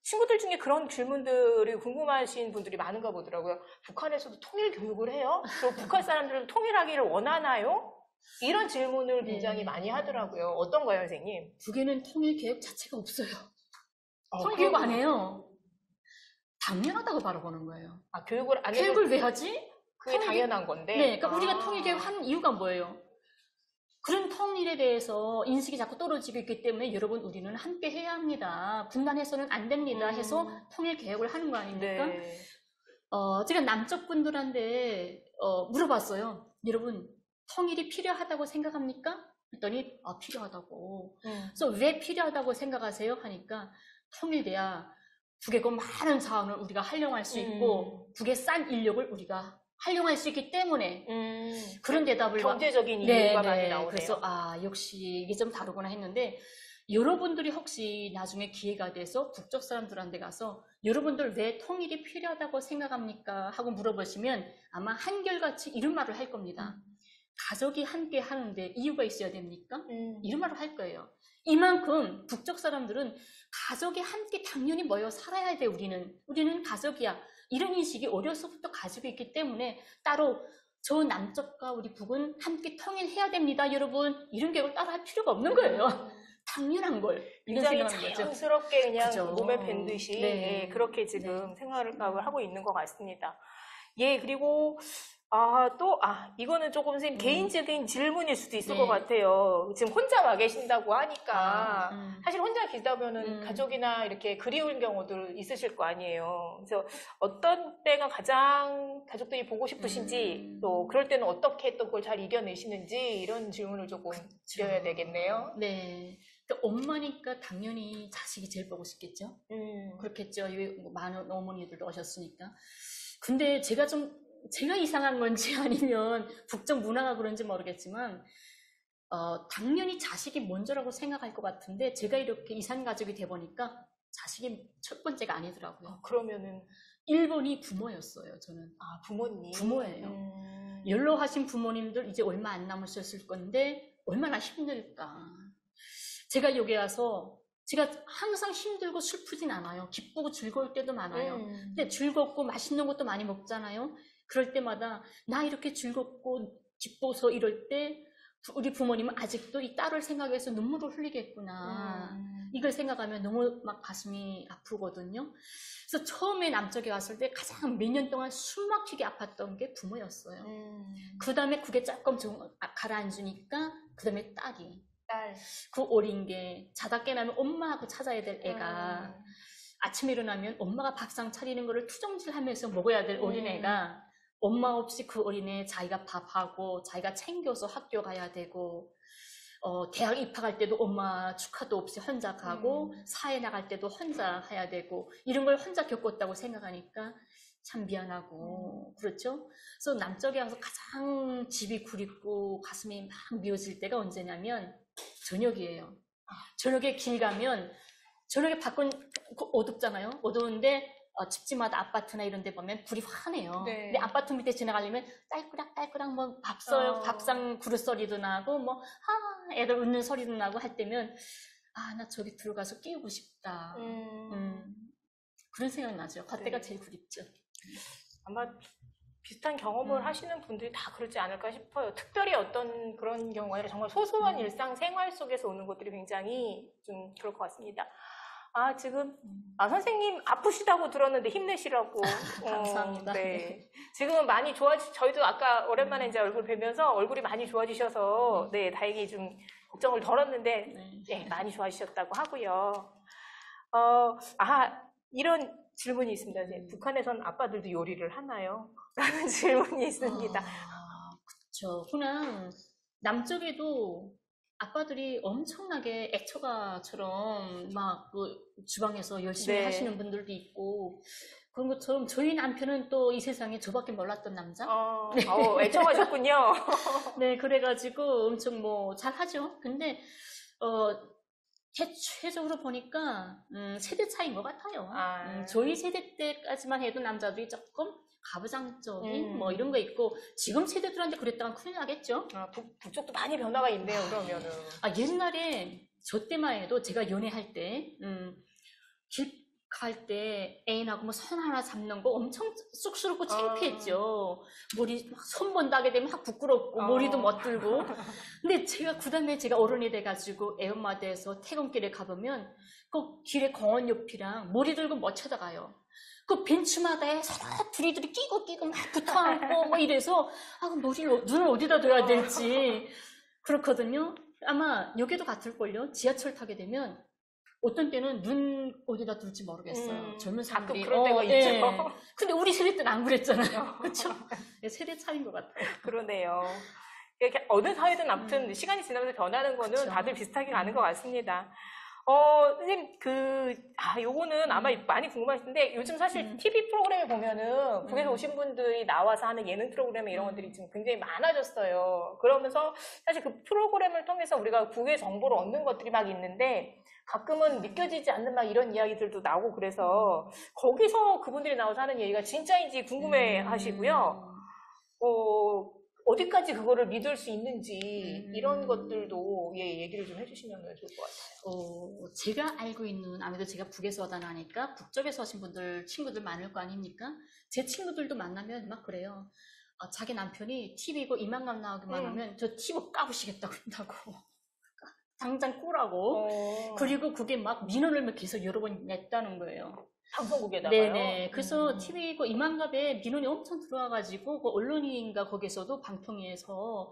친구들 중에 그런 질문들이 궁금하신 분들이 많은가 보더라고요. 북한에서도 통일교육을 해요? 그리고 북한 사람들은 통일하기를 원하나요? 이런 질문을 굉장히 많이 하더라고요. 어떤가요, 선생님? 북에는 통일교육 자체가 없어요. 통일교육 안 해요. 당연하다고 바라보는 거예요. 교육을 안 해서 교육을 왜 하지? 그게 당연한 건데. 네, 그러니까 우리가 통일교육 하는 이유가 뭐예요? 그런 통일에 대해서 인식이 자꾸 떨어지고 있기 때문에 여러분 우리는 함께 해야 합니다. 분단해서는 안 됩니다. 해서 통일개혁을 하는 거 아닙니까? 네. 제가 남쪽 분들한테 물어봤어요. 여러분 통일이 필요하다고 생각합니까? 했더니 필요하다고. 그래서 왜 필요하다고 생각하세요? 하니까 통일돼야 북의 그 많은 자원을 우리가 활용할 수 있고 북의 싼 인력을 우리가 활용할 수 있기 때문에 그런 대답을 경제적인 이유가 많이 나오네요. 그래서 역시 이게 좀 다르구나 했는데 여러분들이 혹시 나중에 기회가 돼서 북쪽 사람들한테 가서 여러분들 왜 통일이 필요하다고 생각합니까? 하고 물어보시면 아마 한결같이 이런 말을 할 겁니다. 가족이 함께 하는데 이유가 있어야 됩니까? 이런 말을 할 거예요. 이만큼 북쪽 사람들은 가족이 함께 당연히 모여 살아야 돼. 우리는 가족이야. 이런 인식이 어려서부터 가지고 있기 때문에 따로 저 남쪽과 우리 북은 함께 통일해야 됩니다, 여러분. 이런 계획을 따로 할 필요가 없는 거예요. 당연한 걸. 굉장히 자연스럽게 그냥 그죠? 몸에 밴 듯이 그렇게 지금 생각을 하고 있는 것 같습니다. 그리고 이거는 조금 선생님 개인적인 질문일 수도 있을 것 같아요. 지금 혼자 와 계신다고 하니까 사실 혼자 계시다면은 가족이나 이렇게 그리운 경우들 있으실 거 아니에요. 그래서 어떤 때가 가장 가족들이 보고 싶으신지 또 그럴 때는 어떻게 또 그걸 잘 이겨내시는지 이런 질문을 조금 드려야 되겠네요. 네. 그러니까 엄마니까 당연히 자식이 제일 보고 싶겠죠. 그렇겠죠. 많은 어머니들도 오셨으니까. 근데 제가 이상한 건지 아니면 북쪽 문화가 그런지 모르겠지만 당연히 자식이 먼저라고 생각할 것 같은데 제가 이렇게 이산가족이 돼 보니까 자식이 첫 번째가 아니더라고요. 그러면은 1번이 부모였어요. 저는. 부모님. 부모예요. 연로하신 부모님들 이제 얼마 안 남으셨을 건데 얼마나 힘들까. 제가 여기 와서 제가 항상 힘들고 슬프진 않아요. 기쁘고 즐거울 때도 많아요. 근데 즐겁고 맛있는 것도 많이 먹잖아요. 그럴 때마다 나 이렇게 즐겁고 기뻐서 이럴 때 우리 부모님은 아직도 이 딸을 생각해서 눈물을 흘리겠구나. 이걸 생각하면 너무 막 가슴이 아프거든요. 그래서 처음에 남쪽에 왔을 때 가장 몇 년 동안 숨 막히게 아팠던 게 부모였어요. 그 다음에 그게 조금 좀 가라앉으니까 그 다음에 딸이. 그 어린 게 자다 깨나면 엄마하고 찾아야 될 애가 아침에 일어나면 엄마가 밥상 차리는 거를 투정질하면서 먹어야 될 어린애가 엄마 없이 그 어린애 자기가 밥하고 자기가 챙겨서 학교 가야 되고 대학 입학할 때도 엄마 축하도 없이 혼자 가고 사회 나갈 때도 혼자 해야 되고 이런 걸 혼자 겪었다고 생각하니까 참 미안하고 그렇죠? 그래서 남쪽에 와서 가장 집이 그립고 가슴이 막 미어질 때가 언제냐면 저녁이에요. 저녁에 길 가면 저녁에 밖은 어둡잖아요. 어두운데 집집마다 아파트나 이런 데 보면 불이 환해요. 네. 근데 아파트 밑에 지나가려면 딸꾸락딸꾸락 뭐 밥상 그릇 소리도 나고 뭐 애들 웃는 소리도 나고 할 때면 나 저기 들어가서 끼우고 싶다. 그런 생각이 나죠. 그때가 제일 그립죠. 아마 비슷한 경험을 하시는 분들이 다 그렇지 않을까 싶어요. 특별히 어떤 그런 경우가 아니라 정말 소소한 일상 생활 속에서 오는 것들이 굉장히 좀 그럴 것 같습니다. 지금 선생님 아프시다고 들었는데 힘내시라고. 감사합니다. 네. 지금은 많이 저희도 아까 오랜만에 이제 얼굴 뵈면서 얼굴이 많이 좋아지셔서 네, 다행히 좀 걱정을 덜었는데 네, 많이 좋아지셨다고 하고요. 이런 질문이 있습니다. 이제 북한에선 아빠들도 요리를 하나요? 라는 질문이 있습니다. 그렇죠. 그냥 남쪽에도 아빠들이 엄청나게 애처가처럼 막 그 주방에서 열심히 네. 하시는 분들도 있고 그런 것처럼 저희 남편은 또 이 세상에 저밖에 몰랐던 남자. 네. 애청하셨군요. 네, 그래가지고 엄청 뭐 잘하죠. 근데 최적으로 보니까 세대 차이인 것 같아요. 저희 세대 때까지만 해도 남자들이 조금 가부장적인 뭐 이런 거 있고 지금 세대들한테 그랬다면 큰일 나겠죠. 북쪽도 많이 변화가 있네요. 그러면은. 옛날에 저 때만 해도 제가 연애할 때 길 갈 때 애인하고 뭐 손 하나 잡는 거 엄청 쑥스럽고 창피했죠. 머리 막 손 본다게 되면 막 부끄럽고 머리도 멋들고. 근데 제가 그다음에 제가 어른이 돼가지고 애엄마 돼서 퇴근길에 가보면 그 길에 공원 옆이랑 머리 들고 뭐 쳐다가요. 그 벤츠마다에 서로 둘이 끼고 막 붙어 앉고 뭐 이래서 눈을 어디다 둬야 될지 그렇거든요. 아마 여기도 같을걸요. 지하철 타게 되면 어떤 때는 눈 어디다 둘지 모르겠어요. 젊은 사람들이. 가끔 그런 때가 있죠. 근데 우리 세대 때는 안 그랬잖아요. 그렇죠? 세대 차이인 것 같아요. 그러네요. 어느 사회든 아무튼 시간이 지나면서 변하는 거는 그쵸. 다들 비슷하게 가는 것 같습니다. 선생님, 요거는 아마 많이 궁금하신데, 요즘 사실 TV 프로그램에 보면은, 북에서 오신 분들이 나와서 하는 예능 프로그램 이런 것들이 지금 굉장히 많아졌어요. 그러면서 사실 그 프로그램을 통해서 우리가 북의 정보를 얻는 것들이 막 있는데, 가끔은 믿겨지지 않는 막 이런 이야기들도 나오고 그래서, 거기서 그분들이 나와서 하는 얘기가 진짜인지 궁금해 하시고요. 어디까지 그거를 믿을 수 있는지 이런 것들도 얘기를 좀 해주시면 좋을 것 같아요. 제가 알고 있는 아무래도 제가 북에서 오다 나니까 북쪽에서 오신 분들 친구들 많을 거 아닙니까? 제 친구들도 만나면 막 그래요. 자기 남편이 TV고 이만감 나오기만 하면 저 TV 까부시겠다고 한다고. 당장 꾸라고. 그리고 그게 막 민원을 계속 여러 번 냈다는 거예요. 방송국에다가요? 네네. 그래서 TV고 이만갑에 민원이 엄청 들어와가지고, 그 언론인가 거기서도 방통위에서,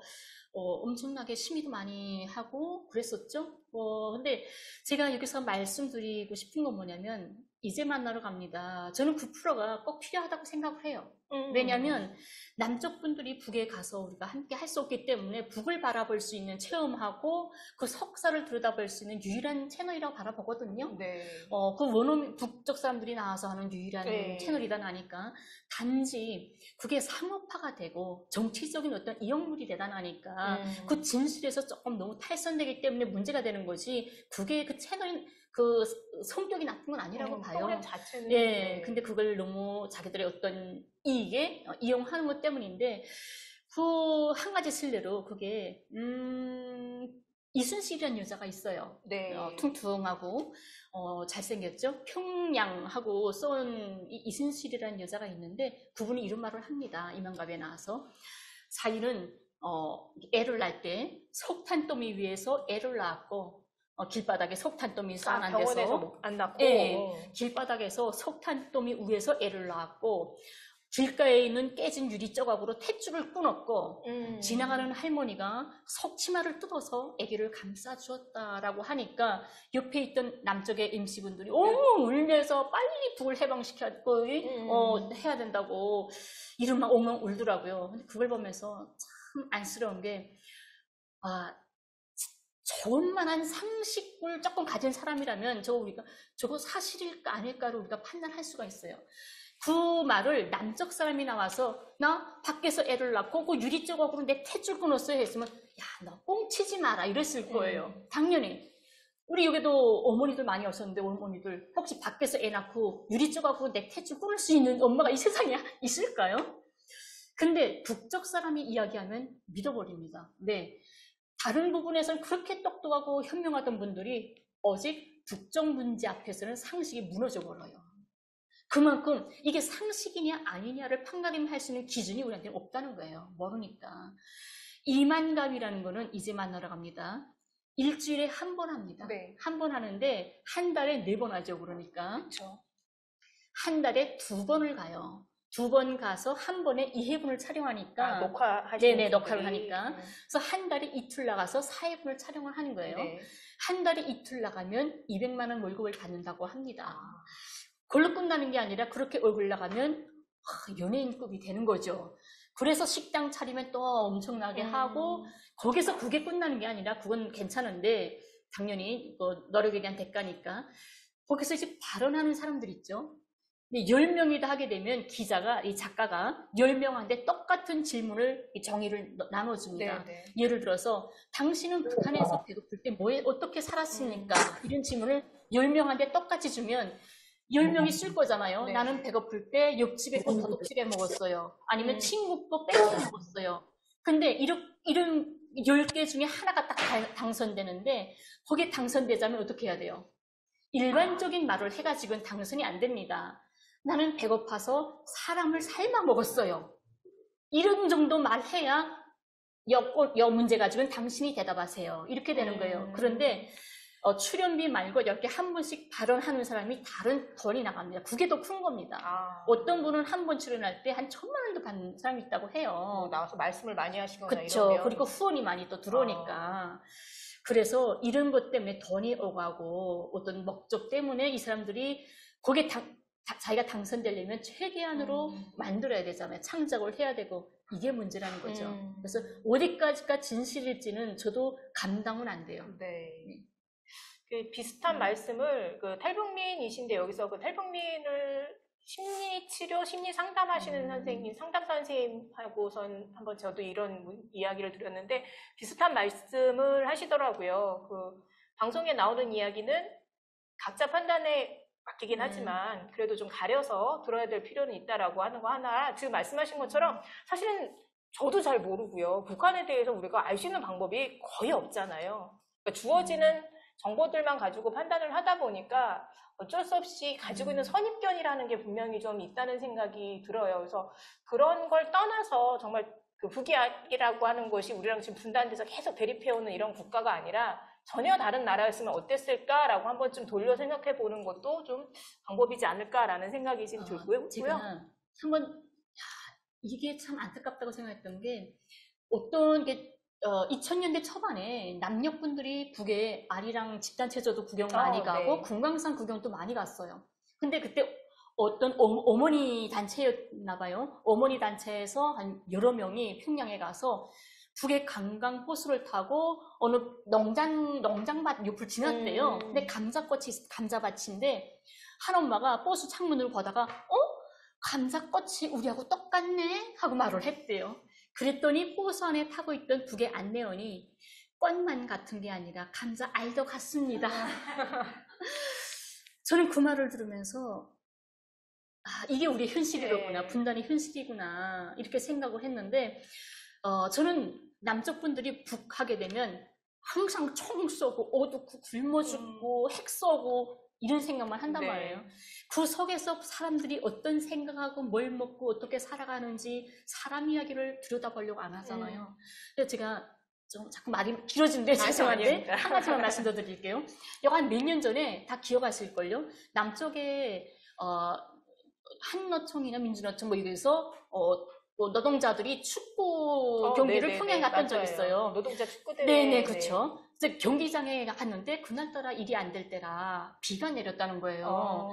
엄청나게 심의도 많이 하고 그랬었죠. 근데 제가 여기서 말씀드리고 싶은 건 뭐냐면, 이제 만나러 갑니다. 저는 그 프로가 꼭 필요하다고 생각을 해요. 왜냐면, 남쪽 분들이 북에 가서 우리가 함께 할 수 없기 때문에 북을 바라볼 수 있는 체험하고 그 석사를 들여다볼 수 있는 유일한 채널이라고 바라보거든요. 네. 그 원어민 북쪽 사람들이 나와서 하는 유일한 채널이다 나니까 단지 그게 상업화가 되고 정치적인 어떤 이용물이 되다 나니까 그 진실에서 조금 너무 탈선되기 때문에 문제가 되는 거지 그게 그 채널인 그 성격이 나쁜 건 아니라고 봐요. 프로그램 자체는. 예, 근데 그걸 너무 자기들의 어떤 이익에 이용하는 것 때문인데 그 한 가지 실례로 그게 이순실이라는 여자가 있어요. 네. 퉁퉁하고 잘생겼죠. 평양하고 쏜 이순실이라는 여자가 있는데 그분이 이런 말을 합니다. 이만갑에 나와서 자기는 애를 낳을 때 석탄더미 위에서 애를 낳았고 길바닥에 석탄더미 쌓아놓은 데서 병원에서 안 낳고 길바닥에서 석탄더미 위에서 애를 낳았고 길가에 있는 깨진 유리 조각으로 탯줄을 끊었고 지나가는 할머니가 석치마를 뜯어서 아기를 감싸주었다라고 하니까 옆에 있던 남쪽의 MC분들이 울면서 빨리 북을 해방시켜야 해야 된다고 이름만 엉엉 울더라고요. 근데 그걸 보면서 참 안쓰러운 게 저만한 상식을 조금 가진 사람이라면 저거 사실일까 아닐까를 우리가 판단할 수가 있어요. 그 말을 남쪽 사람이 나와서 나 밖에서 애를 낳고 그 유리 조각으로 내 탯줄 끊었어요 했으면 야, 너 뻥치지 마라 이랬을 거예요. 당연히. 우리 여기도 어머니들 많이 오셨는데 어머니들 혹시 밖에서 애 낳고 유리 조각으로 내 탯줄 끊을 수 있는 엄마가 이 세상에 있을까요? 근데 북쪽 사람이 이야기하면 믿어버립니다. 네. 다른 부분에서는 그렇게 똑똑하고 현명하던 분들이 오직 북쪽 문제 앞에서는 상식이 무너져버려요. 그만큼 이게 상식이냐 아니냐를 판가름할 수 있는 기준이 우리한테는 없다는 거예요. 모르니까. 이만갑이라는 거는 이제 만나러 갑니다. 일주일에 한 번 합니다. 네. 한 번 하는데 한 달에 4번 하죠. 그러니까. 그렇죠. 한 달에 2번을 가요. 2번 가서 한 번에 2회분을 촬영하니까. 녹화하시는 네네, 녹화를 하니까. 그래서 한 달에 이틀 나가서 4회분을 촬영을 하는 거예요. 네. 한 달에 이틀 나가면 200만 원 월급을 받는다고 합니다. 그걸로 끝나는 게 아니라 그렇게 얼굴 나가면 연예인급이 되는 거죠. 그래서 식당 차리면 또 엄청나게 하고 거기서 그게 끝나는 게 아니라 그건 괜찮은데 당연히 노력에 대한 대가니까 거기서 이제 발언하는 사람들 있죠. 근데 10명이 다 하게 되면 기자가, 이 작가가 10명한테 똑같은 질문을 정의를 나눠줍니다. 네네. 예를 들어서 당신은 북한에서 배고플 때 어떻게 살았습니까? 이런 질문을 10명한테 똑같이 주면 10명이 쓸 거잖아요. 네. 나는 배고플 때 옆집에서 도둑질해 먹었어요. 아니면 친구 거 뺏겨 먹었어요. 근데 이런 10개 중에 하나가 딱 당선되는데 거기에 당선되자면 어떻게 해야 돼요? 일반적인 말을 해가지고는 당선이 안 됩니다. 나는 배고파서 사람을 삶아 먹었어요. 이런 정도 말해야 문제 가지고는 당신이 대답하세요. 이렇게 되는 거예요. 그런데 출연비 말고 이렇게 한 번씩 발언하는 사람이 다른 덜이 나갑니다. 그게 더 큰 겁니다. 어떤 분은 한 번 출연할 때 한 1,000만 원도 받는 사람이 있다고 해요. 나와서 말씀을 많이 하시거나 그쵸. 이러면. 그리고 후원이 많이 또 들어오니까. 그래서 이런 것 때문에 돈이 오가고 어떤 목적 때문에 이 사람들이 거기에 자기가 당선되려면 최대한으로 만들어야 되잖아요. 창작을 해야 되고 이게 문제라는 거죠. 그래서 어디까지가 진실일지는 저도 감당은 안 돼요. 네. 그 비슷한 말씀을 탈북민이신데 여기서 탈북민을 심리치료, 심리상담하시는 선생님, 상담사 선생님하고선 한번 저도 이런 이야기를 드렸는데 비슷한 말씀을 하시더라고요. 방송에 나오는 이야기는 각자 판단에 맡기긴 하지만 그래도 좀 가려서 들어야 될 필요는 있다라고 하는 거 하나, 지금 말씀하신 것처럼 사실은 저도 잘 모르고요. 북한에 대해서 우리가 알 수 있는 방법이 거의 없잖아요. 그러니까 주어지는 정보들만 가지고 판단을 하다 보니까 어쩔 수 없이 가지고 있는 선입견이라는 게 분명히 좀 있다는 생각이 들어요. 그래서 그런 걸 떠나서 정말 북이라고 하는 것이 우리랑 지금 분단돼서 계속 대립해오는 이런 국가가 아니라 전혀 다른 나라였으면 어땠을까라고 한번 좀 돌려 생각해 보는 것도 좀 방법이지 않을까라는 생각이 지금 들고요. 제가 한번 이게 참 안타깝다고 생각했던 게 어떤 게 2000년대 초반에 남녀분들이 북에 아리랑 집단체조도 구경 많이 가고 네. 금강산 구경도 많이 갔어요. 근데 그때 어떤 어머니 단체였나 봐요. 어머니 단체에서 한 여러 명이 평양에 가서 북의 관광 호수를 타고 어느 농장밭 옆을 지났대요. 근데 감자밭인데 한 엄마가 버스 창문으로 보다가 감자꽃이 우리하고 똑같네 하고 말을 했대요. 그랬더니 버스 안에 타고 있던 북의 안내원이 꽃만 같은 게 아니라 감자 알도 같습니다. 저는 그 말을 들으면서 이게 우리 현실이로구나. 네. 분단이 현실이구나 이렇게 생각을 했는데 저는 남쪽 분들이 북 하게 되면 항상 총 쏘고 어둡고 굶어 죽고 핵 쏘고 이런 생각만 한단 말이에요. 그 속에서 사람들이 어떤 생각하고 뭘 먹고 어떻게 살아가는지 사람 이야기를 들여다보려고 안 하잖아요. 그래서 제가 좀 자꾸 말이 길어지는데 죄송한데 한 가지만 말씀 더 드릴게요. 이거 한 몇 년 전에 다 기억하실걸요. 남쪽에 한노총이나 민주노총 뭐 이래서 노동자들이 축구 경기를 평양에 갔던 적이 있어요. 노동자 축구대회. 네네, 그렇죠. 그래서 경기장에 갔는데 그날따라 일이 안 될 때라 비가 내렸다는 거예요.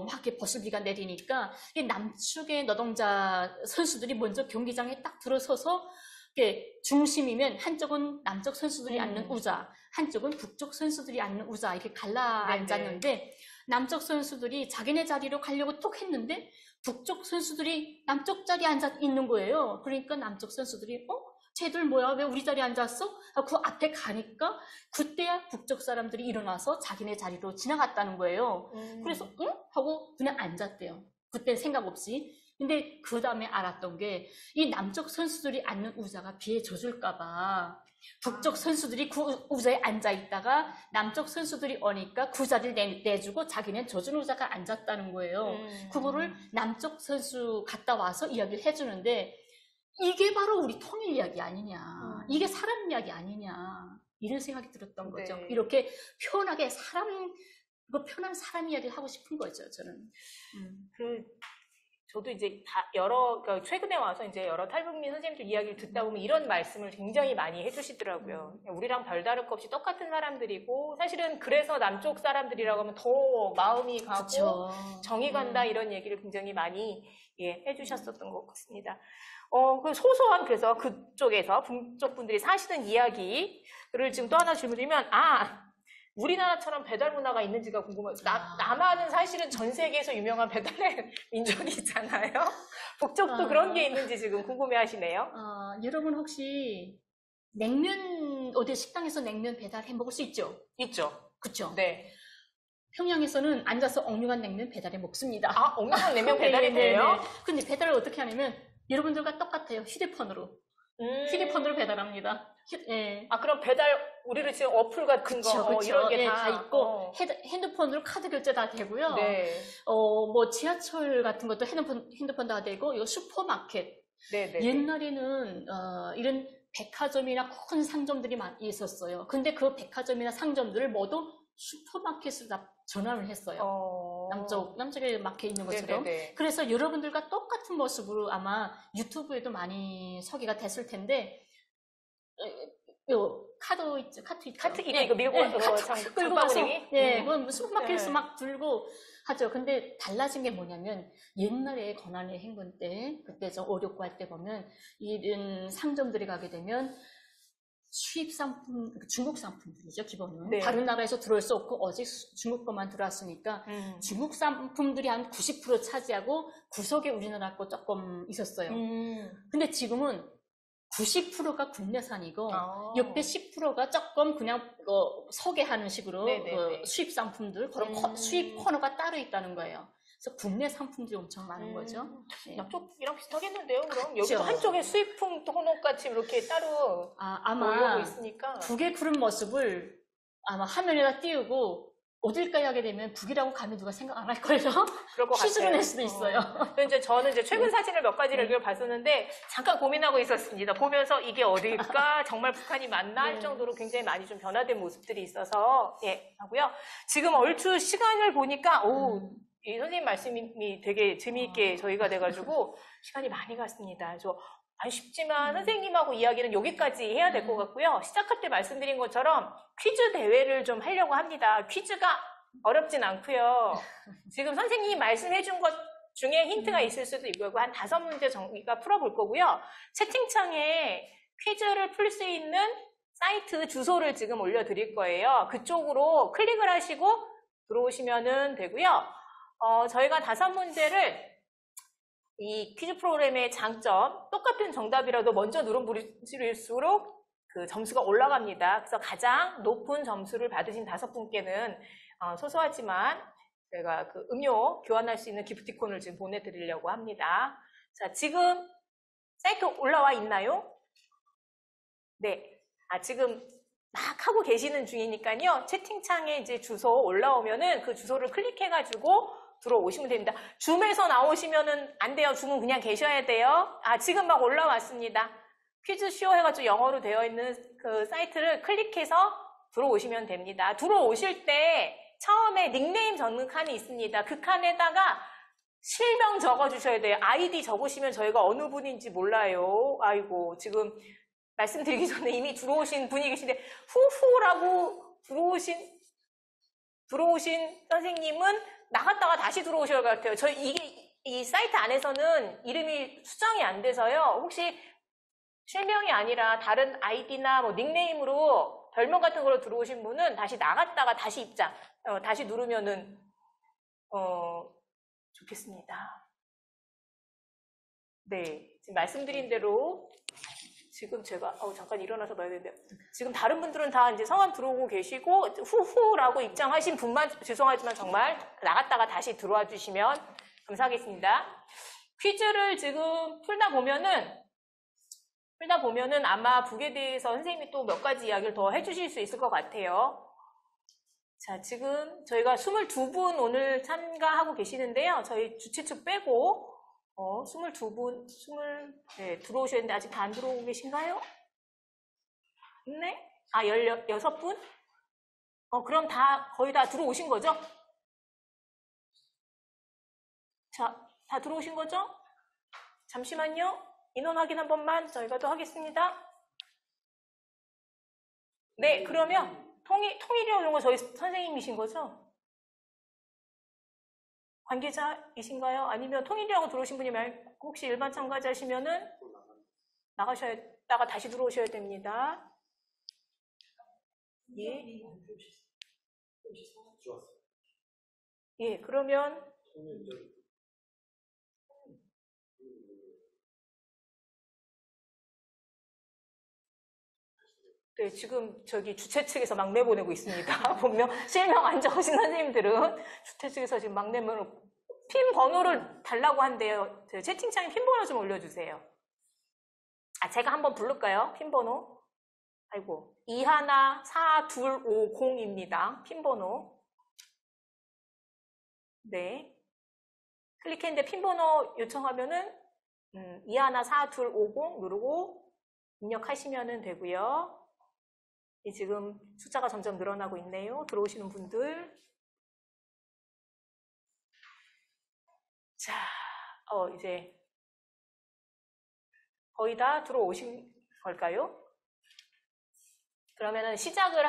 막 이렇게 버슬비가 내리니까 남측의 노동자 선수들이 먼저 경기장에 딱 들어서서 이렇게 중심이면 한쪽은 남쪽 선수들이 앉는 의자, 한쪽은 북쪽 선수들이 앉는 의자 이렇게 갈라 앉았는데 남쪽 선수들이 자기네 자리로 가려고 톡 했는데 북쪽 선수들이 남쪽 자리에 앉아 있는 거예요. 그러니까 남쪽 선수들이 쟤들 뭐야? 왜 우리 자리에 앉았어? 그 앞에 가니까 그때야 북쪽 사람들이 일어나서 자기네 자리로 지나갔다는 거예요. 그래서 응? 하고 그냥 앉았대요. 그때 생각 없이. 근데 그 다음에 알았던 게 이 남쪽 선수들이 앉는 의자가 비에 젖을까봐 북쪽 선수들이 그 의자에 앉아있다가 남쪽 선수들이 오니까 그 자리를 내주고 자기는 젖은 의자가 앉았다는 거예요. 그거를 남쪽 선수 갔다 와서 이야기를 해주는데 이게 바로 우리 통일 이야기 아니냐. 이게 사람 이야기 아니냐. 이런 생각이 들었던 거죠. 네. 이렇게 편하게 편한 사람 이야기를 하고 싶은 거죠, 저는. 저도 이제 그러니까 최근에 와서 이제 여러 탈북민 선생님들 이야기를 듣다 보면 이런 말씀을 굉장히 많이 해주시더라고요. 우리랑 별다를 것 없이 똑같은 사람들이고, 사실은 그래서 남쪽 사람들이라고 하면 더 마음이 가고, 그쵸. 정이 간다 이런 얘기를 굉장히 많이 해주셨었던 것 같습니다. 그 소소한, 그래서 그쪽에서, 북쪽 분들이 사시는 이야기를 지금 또 하나 질문드리면, 우리나라처럼 배달 문화가 있는지가 궁금해요. 남한은 사실은 전 세계에서 유명한 배달의 민족이잖아요. 북쪽도 그런 게 있는지 지금 궁금해 하시네요. 여러분 혹시 냉면, 어디 식당에서 냉면 배달해 먹을 수 있죠? 있죠. 그쵸? 네. 평양에서는 앉아서 엉뚱한 냉면 배달해 먹습니다. 엉뚱한 냉면 배달이 돼요? 근데 배달을 어떻게 하냐면 여러분들과 똑같아요. 휴대폰으로 배달합니다. 예. 그럼 배달, 우리를 지금 어플 같은 거, 이런 게 다 있고, 핸드폰으로 카드 결제 다 되고요. 네. 뭐 지하철 같은 것도 핸드폰 다 되고, 이거 슈퍼마켓. 네네. 옛날에는, 이런 백화점이나 큰 상점들이 많이 있었어요. 근데 그 백화점이나 상점들을 모두 슈퍼마켓으로 다 전환을 했어요. 남쪽에 마켓 있는 것처럼. 네네네. 그래서 여러분들과 똑같은 모습으로 아마 유튜브에도 많이 소개가 됐을 텐데, 카트 있죠. 이거 밀고 끌고 가서, 그건 슈퍼마켓에서 막 들고 하죠. 근데 달라진 게 뭐냐면, 옛날에 고난의 행군 때, 그때 좀 어렵고 할 때 보면, 이런 상점들이 가게 되면, 수입 상품, 중국 상품들이죠, 기본은. 네. 다른 나라에서 들어올 수 없고, 어제 중국 것만 들어왔으니까, 중국 상품들이 한 90% 차지하고, 구석에 우리나라 거 조금 있었어요. 근데 지금은 90%가 국내산이고, 옆에 10%가 조금 그냥 소개하는 식으로 수입 상품들, 그런 수입 코너가 따로 있다는 거예요. 그래서 국내 상품들이 엄청 많은 거죠. 남쪽이랑 비슷하겠는데요, 그럼? 여기도 한쪽에 수입품 코너같이 이렇게 따로 아마 있으니까. 북의 그런 모습을 아마 화면에다 띄우고 어딜까요 하게 되면 북이라고 가면 누가 생각 안 할걸요? 그럴 것 퀴즈로 같아요. 낼 수도 있어요. 저는 최근 사진을 몇 가지를 봤었는데 잠깐 고민하고 있었습니다. 보면서 이게 어딜까? 정말 북한이 맞나? 할 정도로 굉장히 많이 좀 변화된 모습들이 있어서 하고요. 지금 얼추 시간을 보니까 이 선생님 말씀이 되게 재미있게 저희가 돼가지고 시간이 많이 갔습니다. 아쉽지만 선생님하고 이야기는 여기까지 해야 될 것 같고요. 시작할 때 말씀드린 것처럼 퀴즈 대회를 좀 하려고 합니다. 퀴즈가 어렵진 않고요. 지금 선생님이 말씀해준 것 중에 힌트가 있을 수도 있고요. 한 5문제 저희가 풀어볼 거고요. 채팅창에 퀴즈를 풀 수 있는 사이트 주소를 지금 올려드릴 거예요. 그쪽으로 클릭을 하시고 들어오시면 되고요. 저희가 5문제를 이 퀴즈 프로그램의 장점, 똑같은 정답이라도 먼저 누른부릴수록 그 점수가 올라갑니다. 그래서 가장 높은 점수를 받으신 5분께는 소소하지만 저희가 그 음료 교환할 수 있는 기프티콘을 지금 보내드리려고 합니다. 자, 지금 사이트 올라와 있나요? 네. 지금 막 하고 계시는 중이니까요. 채팅창에 이제 주소 올라오면은 그 주소를 클릭해가지고 들어오시면 됩니다. 줌에서 나오시면은 안 돼요. 줌은 그냥 계셔야 돼요. 지금 막 올라왔습니다. 퀴즈쇼 해가지고 영어로 되어 있는 그 사이트를 클릭해서 들어오시면 됩니다. 들어오실 때 처음에 닉네임 적는 칸이 있습니다. 그 칸에다가 실명 적어주셔야 돼요. 아이디 적으시면 저희가 어느 분인지 몰라요. 아이고, 지금 말씀드리기 전에 이미 들어오신 분이 계신데 후후라고 들어오신 선생님은 나갔다가 다시 들어오셔야 할 것 같아요. 이 사이트 안에서는 이름이 수정이 안 돼서요. 혹시 실명이 아니라 다른 아이디나 뭐 닉네임으로 별명 같은 걸로 들어오신 분은 다시 나갔다가 다시 입장, 다시 누르면은, 좋겠습니다. 네. 지금 말씀드린 대로 지금 제가 잠깐 일어나서 봐야 되는데 지금 다른 분들은 다 이제 성함 들어오고 계시고 후후라고 입장하신 분만 죄송하지만 정말 나갔다가 다시 들어와 주시면 감사하겠습니다. 퀴즈를 지금 풀다 보면은 아마 북에 대해서 선생님이 또 몇 가지 이야기를 더 해주실 수 있을 것 같아요. 자, 지금 저희가 22분 오늘 참가하고 계시는데요. 저희 주최 측 빼고 22분, 들어오셨는데 아직 다 안 들어오고 계신가요? 네? 16분? 그럼 거의 다 들어오신 거죠? 자, 다 들어오신 거죠? 잠시만요. 인원 확인 한 번만 저희가 또 하겠습니다. 네, 그러면 통일이라고 이런 거 저희 선생님이신 거죠? 관계자이신가요? 아니면 통일이라고 들어오신 분이 혹시 일반 참가자시면은 나가셨다가 다시 들어오셔야 됩니다. 예. 예, 그러면 네, 지금 저기 주최 측에서 막 내보내고 있습니다. 보면 실명 안 적으신 선생님들은 주최 측에서 지금 막 내보내고 핀 번호를 달라고 한대요. 채팅창에 핀 번호 좀 올려주세요. 제가 한번 부를까요? 핀 번호. 아이고, 214250입니다. 핀 번호. 네. 클릭했는데 핀 번호 요청하면은 214250 누르고 입력하시면 되고요. 지금 숫자가 점점 늘어나고 있네요. 들어오시는 분들. 자, 이제 거의 다 들어오신 걸까요? 그러면은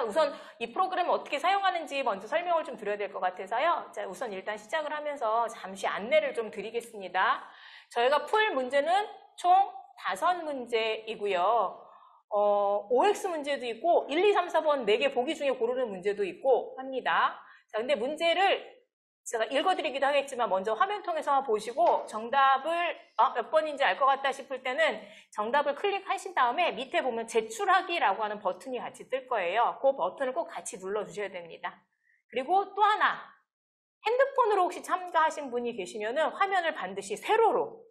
우선 이 프로그램을 어떻게 사용하는지 먼저 설명을 좀 드려야 될 것 같아서요. 자, 우선 일단 시작을 하면서 잠시 안내를 좀 드리겠습니다. 저희가 풀 문제는 총 5문제이고요. OX 문제도 있고 1, 2, 3, 4번 4개 보기 중에 고르는 문제도 있고 합니다. 자, 근데 문제를 제가 읽어드리기도 하겠지만 먼저 화면 통해서 보시고 정답을 몇 번인지 알 것 같다 싶을 때는 정답을 클릭하신 다음에 밑에 보면 제출하기라고 하는 버튼이 같이 뜰 거예요. 그 버튼을 꼭 같이 눌러주셔야 됩니다. 그리고 또 하나, 핸드폰으로 혹시 참가하신 분이 계시면은 화면을 반드시 세로로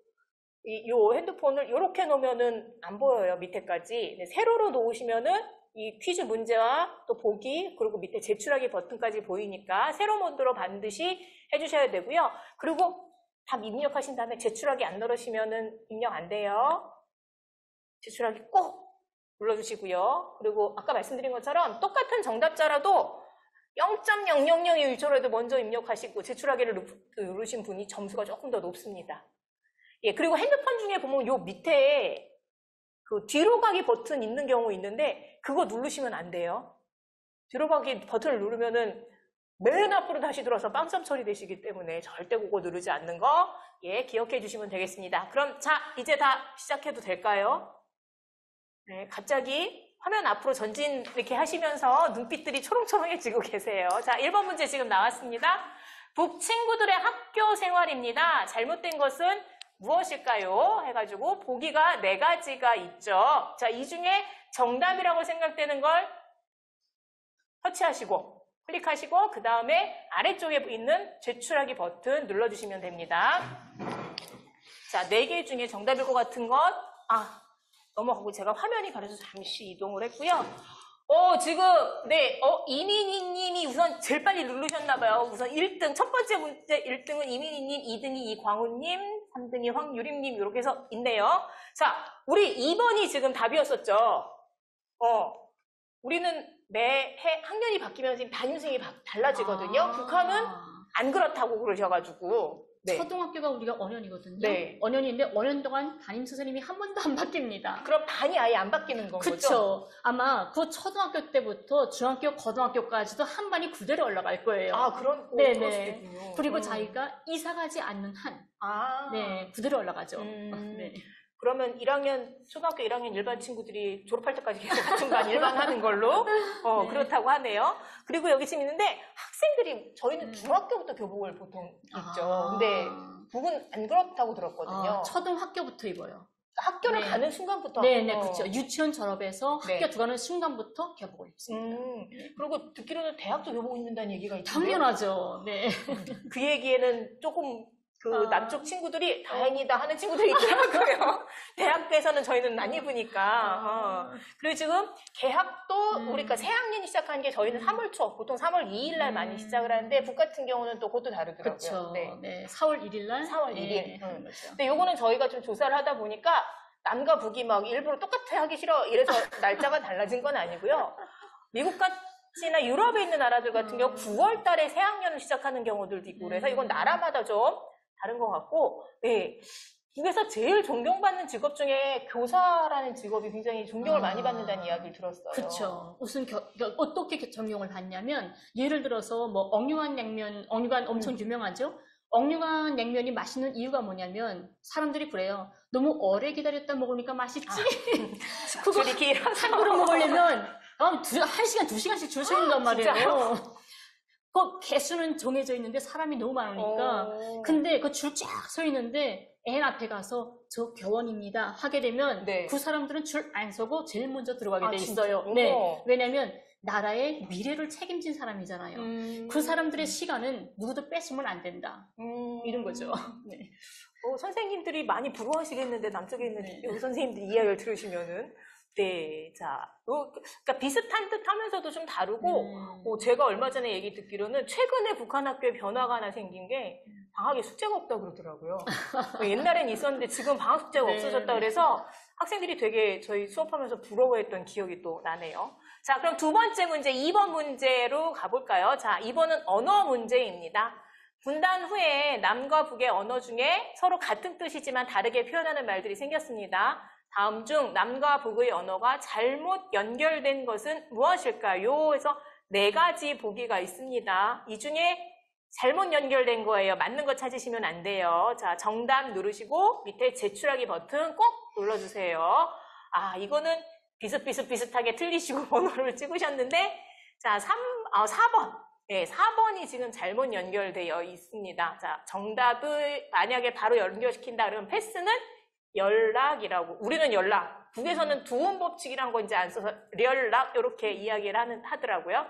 이 핸드폰을 이렇게 놓으면은 안 보여요, 밑에까지. 세로로 놓으시면은 이 퀴즈 문제와 또 보기, 그리고 밑에 제출하기 버튼까지 보이니까 세로 모드로 반드시 해주셔야 되고요. 그리고 답 입력하신 다음에 제출하기 안 누르시면은 입력 안 돼요. 제출하기 꼭 눌러주시고요. 그리고 아까 말씀드린 것처럼 똑같은 정답자라도 0.0001초라도 먼저 입력하시고 제출하기를 누르신 분이 점수가 조금 더 높습니다. 예, 그리고 핸드폰 중에 보면 요 밑에 그 뒤로 가기 버튼 있는 경우 있는데 그거 누르시면 안 돼요. 뒤로 가기 버튼을 누르면은 맨 앞으로 다시 들어서 빵점 처리되시기 때문에 절대 그거 누르지 않는 거 기억해 주시면 되겠습니다. 그럼 이제 다 시작해도 될까요? 네, 갑자기 화면 앞으로 전진 이렇게 하시면서 눈빛들이 초롱초롱해지고 계세요. 자, 1번 문제 지금 나왔습니다. 북 친구들의 학교 생활입니다. 잘못된 것은 무엇일까요? 해가지고 보기가 4가지가 있죠. 자, 이 중에 정답이라고 생각되는 걸 터치하시고 클릭하시고 그 다음에 아래쪽에 있는 제출하기 버튼 눌러주시면 됩니다. 자, 4개 중에 정답일 것 같은 것 넘어가고 제가 화면이 가려서 잠시 이동을 했고요. 지금 이민희님이 우선 제일 빨리 누르셨나봐요. 우선 1등, 첫 번째 문제 1등은 이민희님, 2등이 이광훈님, 3등이 황유림님 이렇게 해서 있네요. 자, 우리 2번이 지금 답이었었죠. 우리는 매해 학년이 바뀌면 지금 담임선생님이 달라지거든요. 북한은 안 그렇다고 그러셔가지고. 네. 초등학교가 우리가 5년이거든요. 네. 5년인데 5년 동안 담임선생님이 한 번도 안 바뀝니다. 그럼 반이 아예 안 바뀌는 건 거죠? 그렇죠. 아마 그 초등학교 때부터 중학교, 고등학교까지도 한 반이 그대로 올라갈 거예요. 네네. 그리고 자기가 이사 가지 않는 한, 그대로 올라가죠. 네. 그러면 초등학교 1학년 일반 친구들이 졸업할 때까지 계속 같은 반 일반 하는 걸로 네. 그렇다고 하네요. 그리고 여기 지금 있는데 학생들이 저희는 중학교부터 교복을 보통 입죠. 근데 북은 안 그렇다고 들었거든요. 초등학교부터 입어요. 학교를 가는 순간부터. 네네, 그렇죠. 유치원 졸업해서 학교 들어가는 순간부터 교복을 입습니다. 그리고 듣기로는 대학도 교복 입는다는 얘기가 있던데요. 당연하죠. 네. 그 얘기에는 조금 남쪽 친구들이 다행이다 하는 친구들이 있더라고요. 대학교에서는 저희는 안 입으니까. 그리고 지금 개학도 우리가 새 학년이 시작하는 게 저희는 3월 초, 보통 3월 2일 날 많이 시작을 하는데 북 같은 경우는 또 그것도 다르더라고요. 그렇죠. 네. 4월 1일 날. 4월 1일. 근데 요거는 저희가 좀 조사를 하다 보니까 남과 북이 막 일부러 똑같아 하기 싫어 이래서 날짜가 달라진 건 아니고요. 미국 같이나 유럽에 있는 나라들 같은 경우 9월 달에 새 학년을 시작하는 경우들도 있고 그래서 이건 나라마다 좀 다른 것 같고, 네. 북에서 제일 존경받는 직업 중에 교사라는 직업이 굉장히 존경을 많이 받는다는 이야기를 들었어요. 그렇죠. 무슨 어떻게 존경을 받냐면 예를 들어서 뭐 억류관 냉면, 억류관 엄청 유명하죠. 억류관 냉면이 맛있는 이유가 뭐냐면 사람들이 그래요. 너무 오래 기다렸다 먹으니까 맛있지. 그거 한 그릇 먹으려면 1시간, 2시간씩 줄 서 있는단 말이에요. 그 개수는 정해져 있는데 사람이 너무 많으니까. 근데 그 줄 쫙 서 있는데 애 앞에 가서 저 교원입니다 하게 되면 네. 그 사람들은 줄 안 서고 제일 먼저 들어가게 돼 있어요. 네. 왜냐면 나라의 미래를 책임진 사람이잖아요. 그 사람들의 시간은 누구도 뺏으면 안 된다. 이런 거죠. 네. 선생님들이 많이 부러워하시겠는데 남쪽에 있는 여기 선생님들 이야기를 들으시면은 네, 자, 그러니까 비슷한 듯 하면서도 좀 다르고, 제가 얼마 전에 얘기 듣기로는 최근에 북한 학교에 변화가 하나 생긴 게 방학에 숙제가 없다고 그러더라고요. 옛날엔 있었는데 지금 방학 숙제가 없어졌다 그래서 학생들이 되게 저희 수업하면서 부러워했던 기억이 또 나네요. 자, 그럼 두 번째 문제, 2번 문제로 가볼까요? 자, 2번은 언어 문제입니다. 분단 후에 남과 북의 언어 중에 서로 같은 뜻이지만 다르게 표현하는 말들이 생겼습니다. 다음 중 남과 북의 언어가 잘못 연결된 것은 무엇일까요? 해서 4가지 보기가 있습니다. 이 중에 잘못 연결된 거예요. 맞는 거 찾으시면 안 돼요. 자, 정답 누르시고 밑에 제출하기 버튼 꼭 눌러주세요. 아, 이거는 비슷하게 틀리시고 번호를 찍으셨는데, 자, 4번. 네, 4번이 지금 잘못 연결되어 있습니다. 자, 정답을 만약에 바로 연결시킨다 그러면 패스는 연락이라고. 우리는 연락. 북에서는 두음 법칙이란 거 이제 안 써서 연락 이렇게 이야기를 하더라고요.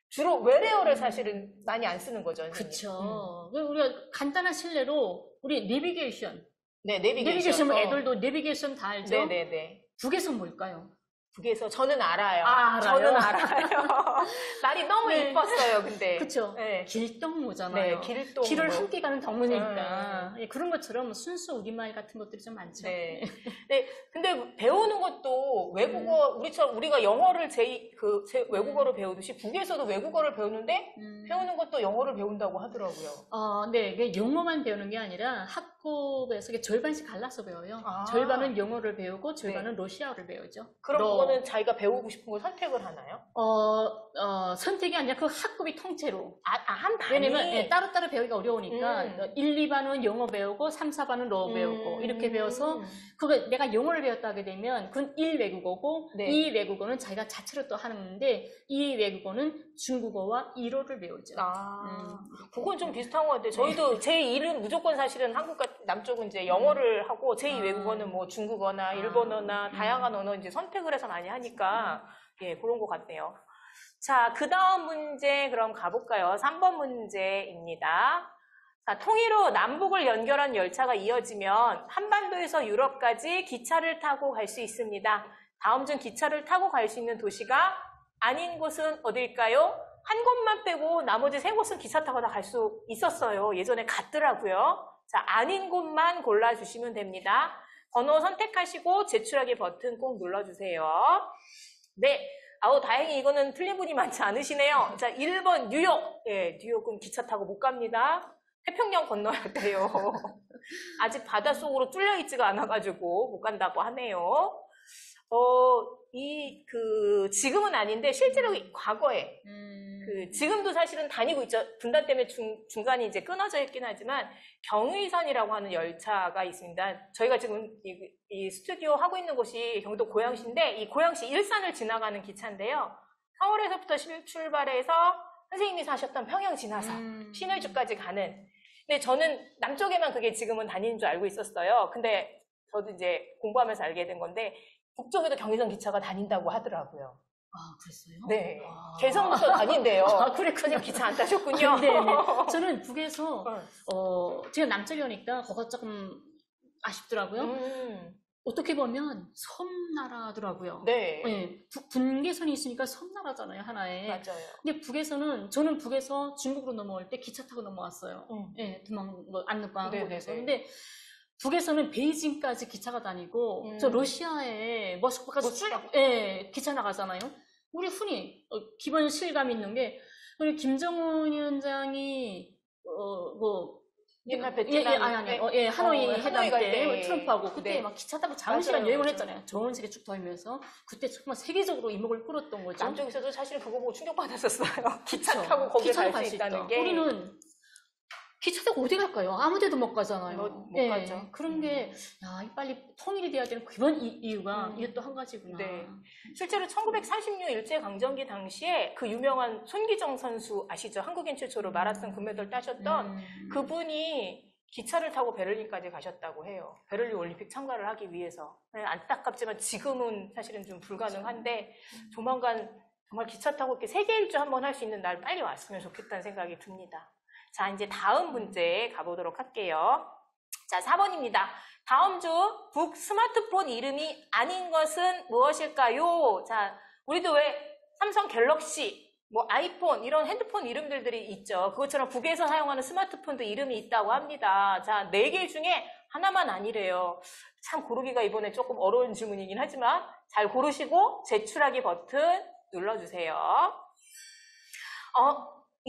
주로 외래어를 사실은 많이 안 쓰는 거죠. 그렇죠. 우리가 간단한 실례로 우리 내비게이션. 네, 내비게이션. 애들도 내비게이션 다 알죠? 네네네. 북에서 뭘까요? 북에서 저는 알아요. 알아요? 저는 알아요. 말이 너무 네. 이뻤어요, 근데. 그렇죠. 네. 길동무잖아요. 네, 길동무. 길을 함께 가는 동무니까. 네. 그런 것처럼 순수 우리말 같은 것들이 좀 많죠. 네. 네. 근데 배우는 것도 외국어, 우리가 영어를 외국어로 배우듯이 북에서도 외국어를 배우는데 배우는 것도 영어를 배운다고 하더라고요. 네. 이게 영어만 배우는 게 아니라 학급에서 절반씩 갈라서 배워요. 절반은 영어를 배우고 절반은 네. 러시아어를 배우죠. 그럼 그거는 자기가 배우고 싶은 걸 선택을 하나요? 선택이 아니라 그 학급이 통째로. 한 반이? 왜냐면 따로따로 배우기가 어려우니까 1, 2반은 영어 배우고 3, 4반은 러어 배우고 이렇게 배워서 그거 내가 영어를 배웠다 하게 되면 그건 1 외국어고 네. 2 외국어는 자기가 자체로 또 하는데 2 외국어는 중국어와 일어를 배우죠. 그건 좀 비슷한 것 같아요. 저희도 제1은 무조건 사실은 남쪽은 이제 영어를 하고 제2 외국어는 뭐 중국어나 일본어나 다양한 언어 이제 선택을 해서 많이 하니까 예, 그런 것 같네요. 자, 그 다음 문제 그럼 가볼까요? 3번 문제입니다. 자, 통일후 남북을 연결한 열차가 이어지면 한반도에서 유럽까지 기차를 타고 갈 수 있습니다. 다음 중 기차를 타고 갈 수 있는 도시가 아닌 곳은 어딜까요? 한 곳만 빼고 나머지 3곳은 기차 타고 다 갈 수 있었어요. 예전에 갔더라고요. 자, 아닌 곳만 골라주시면 됩니다. 번호 선택하시고 제출하기 버튼 꼭 눌러주세요. 네. 다행히 이거는 틀린 분이 많지 않으시네요. 자, 1번 뉴욕. 예, 뉴욕은 기차 타고 못 갑니다. 태평양 건너야 돼요. 아직 바닷속으로 뚫려 있지가 않아가지고 못 간다고 하네요. 지금은 아닌데 실제로 과거에 지금도 사실은 다니고 있죠. 분단 때문에 중간에 이제 끊어져 있긴 하지만 경의선이라고 하는 열차가 있습니다. 저희가 지금 이 스튜디오 하고 있는 곳이 경기도 고양시인데 이 고양시 일산을 지나가는 기차인데요. 서울에서부터 출발해서 선생님이 사셨던 평양 지나서 신을주까지 가는. 근데 저는 남쪽에만 그게 지금은 다니는 줄 알고 있었어요. 근데 저도 이제 공부하면서 알게 된 건데 북쪽에도 경의선 기차가 다닌다고 하더라고요. 그랬어요? 네. 개성부터 다닌대요. 그랬군요. 기차 안 타셨군요. 네. 저는 북에서, 제가 남쪽에 오니까 거기가 조금 아쉽더라고요. 어떻게 보면 섬나라더라고요. 네. 네. 분계선이 있으니까 섬나라잖아요, 하나에. 맞아요. 근데 저는 북에서 중국으로 넘어올 때 기차 타고 넘어왔어요. 네, 안내방 한국에서. 근데 북에서는 베이징까지 기차가 다니고, 저 러시아에 모스크바까지 쭉, 기차 나가잖아요. 우리 흔히, 기본 실감 있는 게, 우리 김정은 위원장이, 옛날 베트남 하노이 회담 갈 때 트럼프하고 그때 네. 막 기차 타고 장시간 맞아요, 여행을 맞아요. 했잖아요. 전 세계 쭉 다니면서 그때 정말 세계적으로 이목을 끌었던 거죠. 남쪽에서도 사실 그거 보고 충격받았었어요. 기차 그쵸. 타고 거기 기차로 갈 수 있다는 게. 우리는 기차 타고 어디 갈까요? 아무 데도 못 가잖아요. 못 네, 가죠. 그런 게, 야, 빨리 통일이 돼야 되는 그런 이유가 이게 또 한 가지구나. 네. 실제로 1936 일제강점기 당시에 그 유명한 손기정 선수 아시죠? 한국인 최초로 마라톤 금메달 따셨던 그분이 기차를 타고 베를린까지 가셨다고 해요. 베를린 올림픽 참가를 하기 위해서. 안타깝지만 지금은 사실은 좀 불가능한데 조만간 정말 기차 타고 이렇게 세계 일주 한번 할 수 있는 날 빨리 왔으면 좋겠다는 생각이 듭니다. 자, 이제 다음 문제 가보도록 할게요. 자, 4번입니다. 다음 중 북 스마트폰 이름이 아닌 것은 무엇일까요? 자, 우리도 왜 삼성 갤럭시, 뭐 아이폰 이런 핸드폰 이름들이 있죠. 그것처럼 북에서 사용하는 스마트폰도 이름이 있다고 합니다. 자, 4개 중에 하나만 아니래요. 참 고르기가 이번에 조금 어려운 질문이긴 하지만 잘 고르시고 제출하기 버튼 눌러주세요.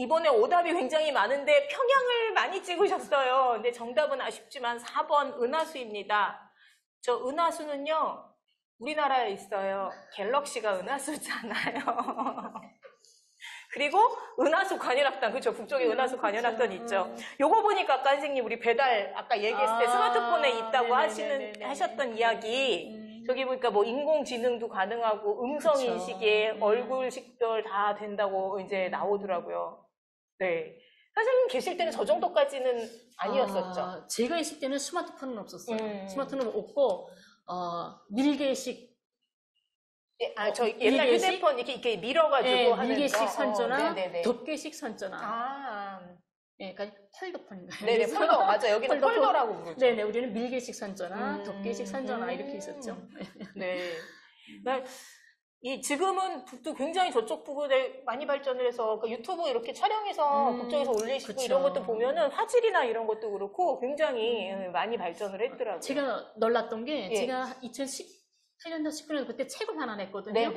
이번에 오답이 굉장히 많은데 평양을 많이 찍으셨어요. 근데 정답은 아쉽지만 4번 은하수입니다. 저 은하수는요, 우리나라에 있어요. 갤럭시가 은하수잖아요. 그리고 은하수 관현악단, 그렇죠? 북쪽에 은하수 관현악단 있죠. 요거 보니까 아까 선생님 우리 배달 아까 얘기했을 때 스마트폰에 있다고 하셨던 이야기. 저기 보니까 뭐 인공지능도 가능하고 음성인식에 얼굴 식별 다 된다고 이제 나오더라고요. 네. 선생님 계실 때는 저 정도까지는 아니었었죠? 제가 있을 때는 스마트폰은 없었어요. 스마트폰은 없고, 밀개식. 저 옛날 밀개식? 휴대폰 이렇게 밀어가지고 하는 밀개식 선전화, 덮개식 선전화. 그러니까 폴더폰인가요? 네네, 폴더. 맞아. 여기는 폴더라고 부르죠. 네네, 우리는 밀개식 선전화, 덮개식 선전화 이렇게 있었죠. 네. 지금은 북도 굉장히 저쪽 북에 많이 발전을 해서 유튜브 이렇게 촬영해서 북쪽에서 올리시고 그쵸. 이런 것도 보면은 화질이나 이런 것도 그렇고 굉장히 많이 발전을 했더라고요. 제가 놀랐던 게 제가 2018년도 19년 그때 책을 하나 냈거든요.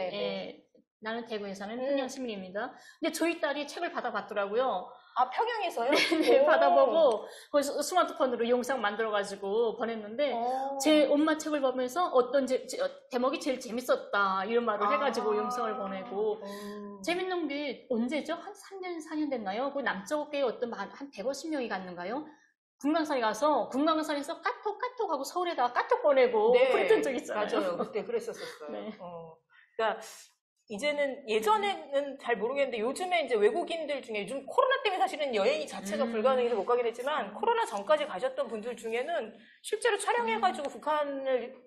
나는 대구에 사는 평양 시민입니다. 근데 저희 딸이 책을 받아봤더라고요. 아, 평양에서요? 네, 받아보고 거기서 스마트폰으로 영상 만들어가지고 보냈는데 제 엄마 책을 보면서 어떤 대목이 제일 재밌었다 이런 말을 해가지고 영상을 보내고 재밌는 게 언제죠? 한 3년, 4년 됐나요? 그 남쪽에 어떤 한 150명이 갔는가요? 금강산에 가서 금강산에서 까톡하고 서울에다가 까톡 보내고 그랬던 적 있잖아요. 맞아요. 그때 그랬었어요. 네. 그러니까 이제는 예전에는 잘 모르겠는데 요즘에 이제 외국인들 중에 요즘 코로나 때문에 사실은 여행이 자체가 불가능해서 못 가긴 했지만 코로나 전까지 가셨던 분들 중에는 실제로 촬영해가지고 북한을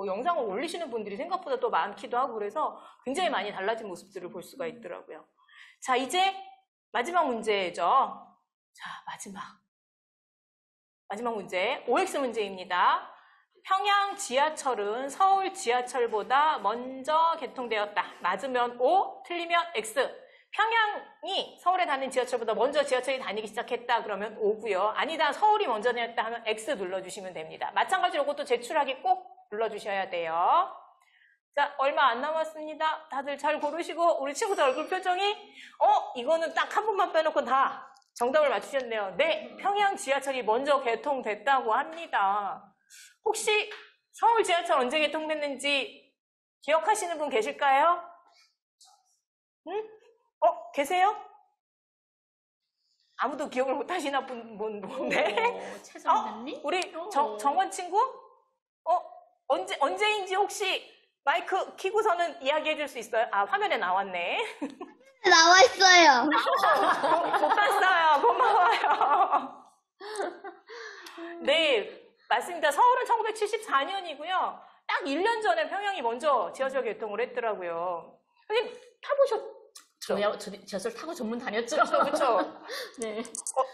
영상을 올리시는 분들이 생각보다 또 많기도 하고 그래서 굉장히 많이 달라진 모습들을 볼 수가 있더라고요. 자, 이제 마지막 문제죠. 자, 마지막 문제. OX 문제입니다. 평양 지하철은 서울 지하철보다 먼저 개통되었다. 맞으면 O, 틀리면 X. 평양이 서울에 다니는 지하철보다 먼저 지하철이 다니기 시작했다. 그러면 O고요. 아니다, 서울이 먼저 다녔다 하면 X 눌러주시면 됩니다. 마찬가지로 이것도 제출하기 꼭 눌러주셔야 돼요. 자, 얼마 안 남았습니다. 다들 잘 고르시고 우리 친구들 얼굴 표정이 이거는 딱 한 분만 빼놓고 다 정답을 맞추셨네요. 네, 평양 지하철이 먼저 개통됐다고 합니다. 혹시 서울 지하철 언제 개통됐는지 기억하시는 분 계실까요? 응? 계세요? 아무도 기억을 못 하시나 본데? 최선생님? 우리 정원 친구? 언제인지 혹시 마이크 켜고서는 이야기해 줄 수 있어요? 아, 화면에 나왔네. 나와 있어요. 못 봤어요. 고마워요. 네, 맞습니다. 서울은 1974년이고요. 딱 1년 전에 평양이 먼저 지하철 개통을 했더라고요. 선생님, 타보셨죠? 저요? 지하철 타고 전문 다녔죠? 그렇죠. 네.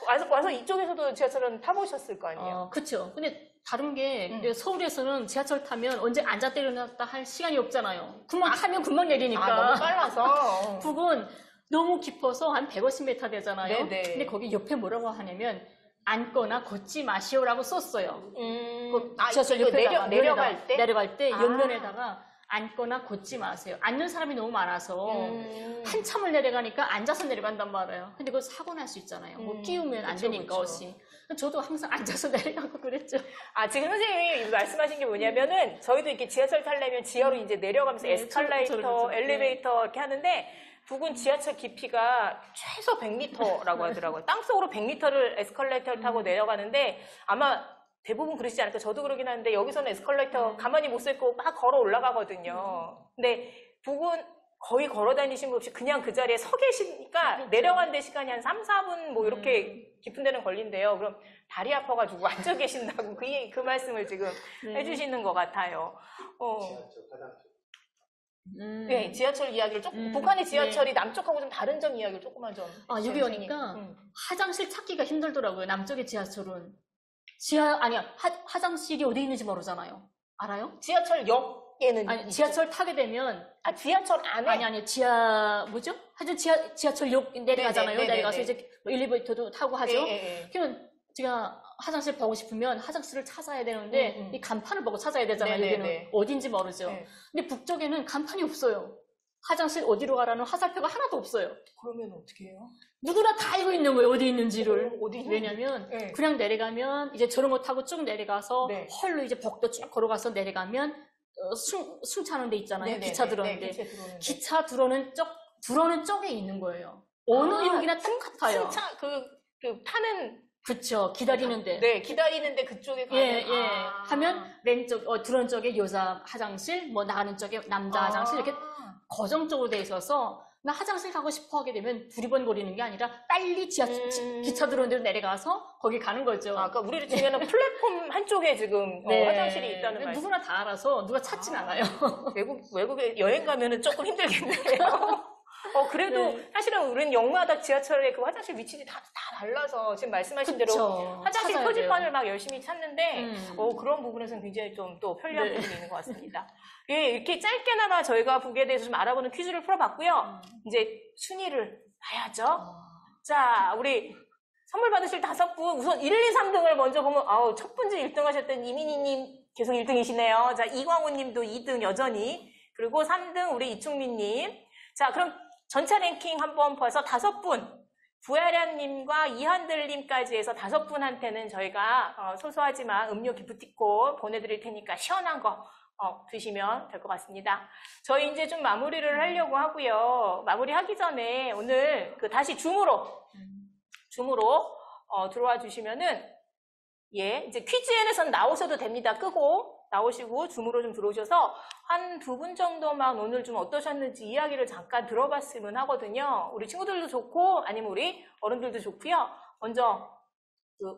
와서 이쪽에서도 지하철은 타보셨을 거 아니에요? 그렇죠. 근데 다른 게 서울에서는 지하철 타면 언제 앉았다 일어났다 할 시간이 없잖아요. 금방 타면 금방 내리니까. 너무 빨라서. 북은 너무 깊어서 한 150m 되잖아요. 네네. 근데 거기 옆에 뭐라고 하냐면 앉거나 걷지 마시오라고 썼어요. 지하철 옆에다가 내려갈 때? 내려갈 때 옆면에다가 앉거나 걷지 마세요. 앉는 사람이 너무 많아서 한참을 내려가니까 앉아서 내려간단 말이에요. 근데 그거 사고 날 수 있잖아요. 뭐 끼우면 안 되니까 옷이. 저도 항상 앉아서 내려가고 그랬죠. 지금 선생님이 말씀하신 게 뭐냐면은 저희도 이렇게 지하철 타려면 지하로 이제 내려가면서 에스컬레이터, 엘리베이터 이렇게 하는데 북은 지하철 깊이가 최소 100m라고 하더라고요. 땅속으로 100m를 에스컬레이터를 타고 내려가는데 아마 대부분 그러시지 않을까. 저도 그러긴 하는데 여기서는 에스컬레이터 가만히 못 서 있고 막 걸어 올라가거든요. 근데 북은 거의 걸어 다니신 거 없이 그냥 그 자리에 서 계시니까 그렇죠. 내려가는데 시간이 한 3, 4분 뭐 이렇게 깊은 데는 걸린대요. 그럼 다리 아파가지고 앉아 계신다고 그 말씀을 지금 해주시는 것 같아요. 네, 지하철 이야기를 조금, 북한의 지하철이 남쪽하고 좀 다른 점 이야기를 조금만 좀. 여기 오니까 화장실 찾기가 힘들더라고요. 남쪽의 지하철은. 화장실이 어디 있는지 모르잖아요. 알아요? 지하철역에는. 아니, 지하철 타게 되면. 지하철 안에? 아니, 하여튼 지하철역 내려가잖아요. 내려가서 이제 엘리베이터도 타고 하죠. 그러면 제가 화장실 보고 싶으면 화장실을 찾아야 되는데 이 간판을 보고 찾아야 되잖아요. 여기는 어딘지 모르죠. 근데 북쪽에는 간판이 없어요. 화장실 어디로 가라는 화살표가 하나도 없어요. 그러면 어떻게 해요? 누구나 다 알고 있는 거예요. 어디 있는지를. 왜냐면 그냥 내려가면 이제 저런거 타고 쭉 내려가서 헐로 이제 복도 쭉 걸어가서 내려가면 숨 차는 데 있잖아요. 기차 들어오는데. 기차 들어오는 쪽에 있는 거예요. 어느 역이나 똑같아요. 승차 타는 그쵸. 기다리는데. 네, 기다리는데 그쪽에 가면. 하면 왼쪽, 들어오는 쪽에 여자 화장실, 뭐 나가는 쪽에 남자 화장실 이렇게 고정적으로 돼 있어서 나 화장실 가고 싶어 하게 되면 두리번거리는 게 아니라 빨리 기차 들어오는 데로 내려가서 거기 가는 거죠. 그러니까 우리를 치면은 플랫폼 한쪽에 지금 화장실이 있다는 말씀. 누구나 다 알아서 누가 찾진 않아요. 외국에 여행 가면은 조금 힘들겠네요. 그래도 사실은 우리는 역마다 지하철에 그 화장실 위치들이 다 달라서 지금 말씀하신 대로 화장실 표지판을 막 열심히 찾는데 그런 부분에서는 굉장히 좀 또 편리한 부분이 있는 것 같습니다. 이렇게 짧게나마 저희가 북에 대해서 좀 알아보는 퀴즈를 풀어봤고요. 이제 순위를 봐야죠. 자, 우리 선물 받으실 5분 우선 1, 2, 3등을 먼저 보면 첫 번째 1등 하셨던 이민희님 계속 1등이시네요. 자, 이광우님도 2등 여전히 그리고 3등 우리 이충민님. 자, 그럼 전체 랭킹 한번 봐서 5분, 부야련님과 이한들님까지 해서 5분한테는 저희가 소소하지만 음료 기프티콘 보내드릴 테니까 시원한 거 드시면 될 것 같습니다. 저희 이제 좀 마무리를 하려고 하고요. 마무리하기 전에 오늘 다시 줌으로 들어와 주시면은 이제 퀴즈엔에서는 나오셔도 됩니다. 끄고 나오시고 줌으로 좀 들어오셔서 한 2분 정도만 오늘 좀 어떠셨는지 이야기를 잠깐 들어봤으면 하거든요. 우리 친구들도 좋고 아니면 우리 어른들도 좋고요. 먼저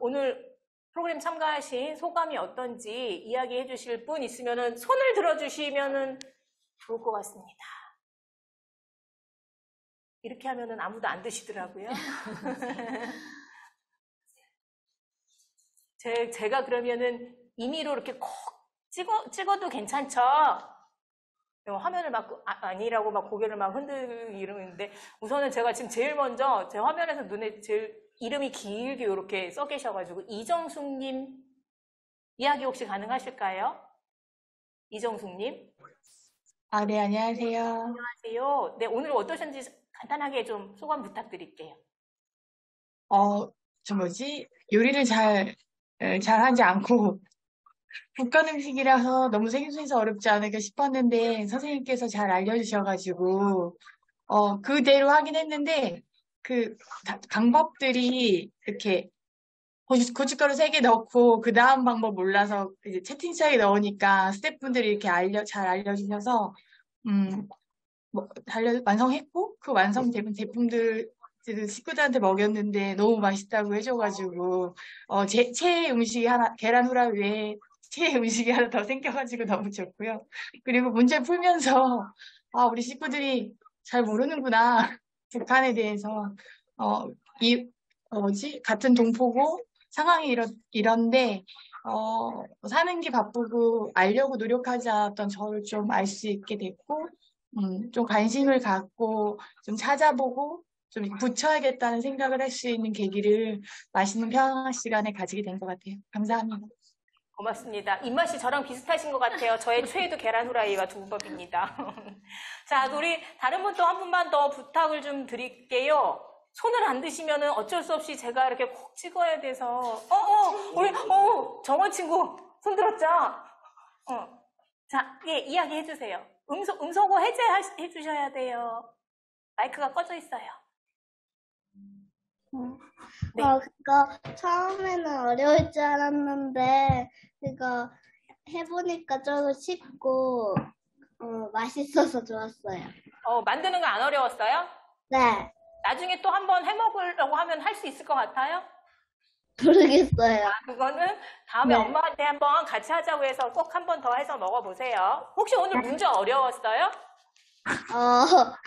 오늘 프로그램 참가하신 소감이 어떤지 이야기해 주실 분 있으면은 손을 들어주시면은 좋을 것 같습니다. 이렇게 하면은 아무도 안 드시더라고요. 제가 그러면은 임의로 이렇게 콕 찍어도 괜찮죠? 화면을 막 아니라고 막 고개를 막 흔들고 이러는데 우선은 제가 지금 제일 먼저 제 화면에서 눈에 제일 이름이 길게 이렇게 써 계셔가지고 이정숙님 이야기 혹시 가능하실까요? 이정숙님. 네, 안녕하세요. 안녕하세요. 네, 오늘 어떠셨는지 간단하게 좀 소감 부탁드릴게요. 요리를 잘하지 않고 북한 음식이라서 너무 생소해서 어렵지 않을까 싶었는데 선생님께서 잘 알려주셔가지고 그대로 하긴 했는데 방법들이 이렇게 고춧가루 3개 넣고 그 다음 방법 몰라서 이제 채팅창에 넣으니까 스태프분들이 이렇게 잘 알려주셔서 완성했고 그 완성된 제품들 식구들한테 먹였는데 너무 맛있다고 해줘가지고 제 최애 음식이 하나 계란 후라이 외에 최애 음식이 하나 더 생겨가지고 너무 좋고요. 그리고 문제 풀면서 우리 식구들이 잘 모르는구나 북한에 대해서 같은 동포고 상황이 이런데 사는 게 바쁘고 알려고 노력하지 않았던 저를 좀 알 수 있게 됐고 좀 관심을 갖고 좀 찾아보고 좀 붙여야겠다는 생각을 할 수 있는 계기를 맛있는 평화 시간에 가지게 된 것 같아요. 감사합니다. 고맙습니다. 입맛이 저랑 비슷하신 것 같아요. 저의 최애도 계란 후라이와 두부밥입니다. 자, 우리 다른 분 또 한 분만 더 부탁을 좀 드릴게요. 손을 안 드시면은 어쩔 수 없이 제가 이렇게 콕 찍어야 돼서. 우리, 정원 친구 손 들었죠? 자, 예, 이야기 해주세요. 음소거 해주셔야 돼요. 마이크가 꺼져 있어요. 네. 그거 처음에는 어려울 줄 알았는데 그거 해보니까 조금 쉽고 맛있어서 좋았어요. 만드는 거 안 어려웠어요? 네, 나중에 또 한번 해먹으려고 하면 할 수 있을 것 같아요? 모르겠어요. 그거는 다음에 네. 엄마한테 한번 같이 하자고 해서 꼭 한 번 더 해서 먹어보세요. 혹시 오늘 문제 어려웠어요?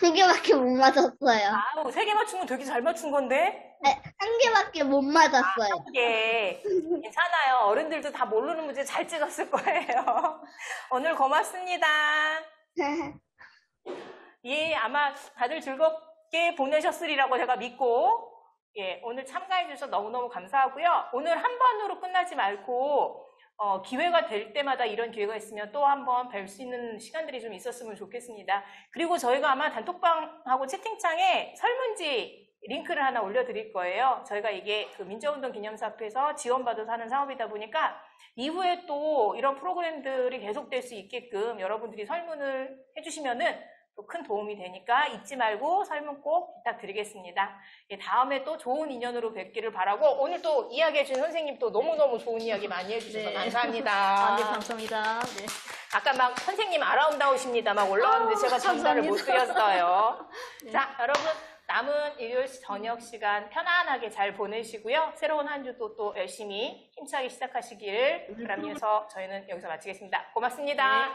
2개밖에 못 맞았어요. 아우, 3개 맞춘 건 되게 잘 맞춘 건데? 네, 1개밖에 못 맞았어요. 예, 괜찮아요. 어른들도 다 모르는 문제 잘 찍었을 거예요. 오늘 고맙습니다. 예, 아마 다들 즐겁게 보내셨으리라고 제가 믿고, 예, 오늘 참가해 주셔서 너무너무 감사하고요. 오늘 한 번으로 끝나지 말고, 기회가 될 때마다 이런 기회가 있으면 또 한 번 뵐 수 있는 시간들이 좀 있었으면 좋겠습니다. 그리고 저희가 아마 단톡방하고 채팅창에 설문지 링크를 하나 올려드릴 거예요. 저희가 이게 그 민주운동 기념사업에서 지원받아서 하는 사업이다 보니까 이후에 또 이런 프로그램들이 계속될 수 있게끔 여러분들이 설문을 해주시면은 또 큰 도움이 되니까 잊지 말고 설문 꼭 부탁드리겠습니다. 예, 다음에 또 좋은 인연으로 뵙기를 바라고 오늘 또 이야기해준 선생님 또 너무너무 좋은 이야기 많이 해주셔서 네. 감사합니다. 네, 감사합니다. 네. 아까 막 선생님 아름다우십니다 막 올라왔는데 제가 전달을 못 드렸어요. 네. 자, 여러분 남은 일요일 저녁 시간 편안하게 잘 보내시고요. 새로운 한 주도 또 열심히 힘차게 시작하시길 바라면서 저희는 여기서 마치겠습니다. 고맙습니다. 네.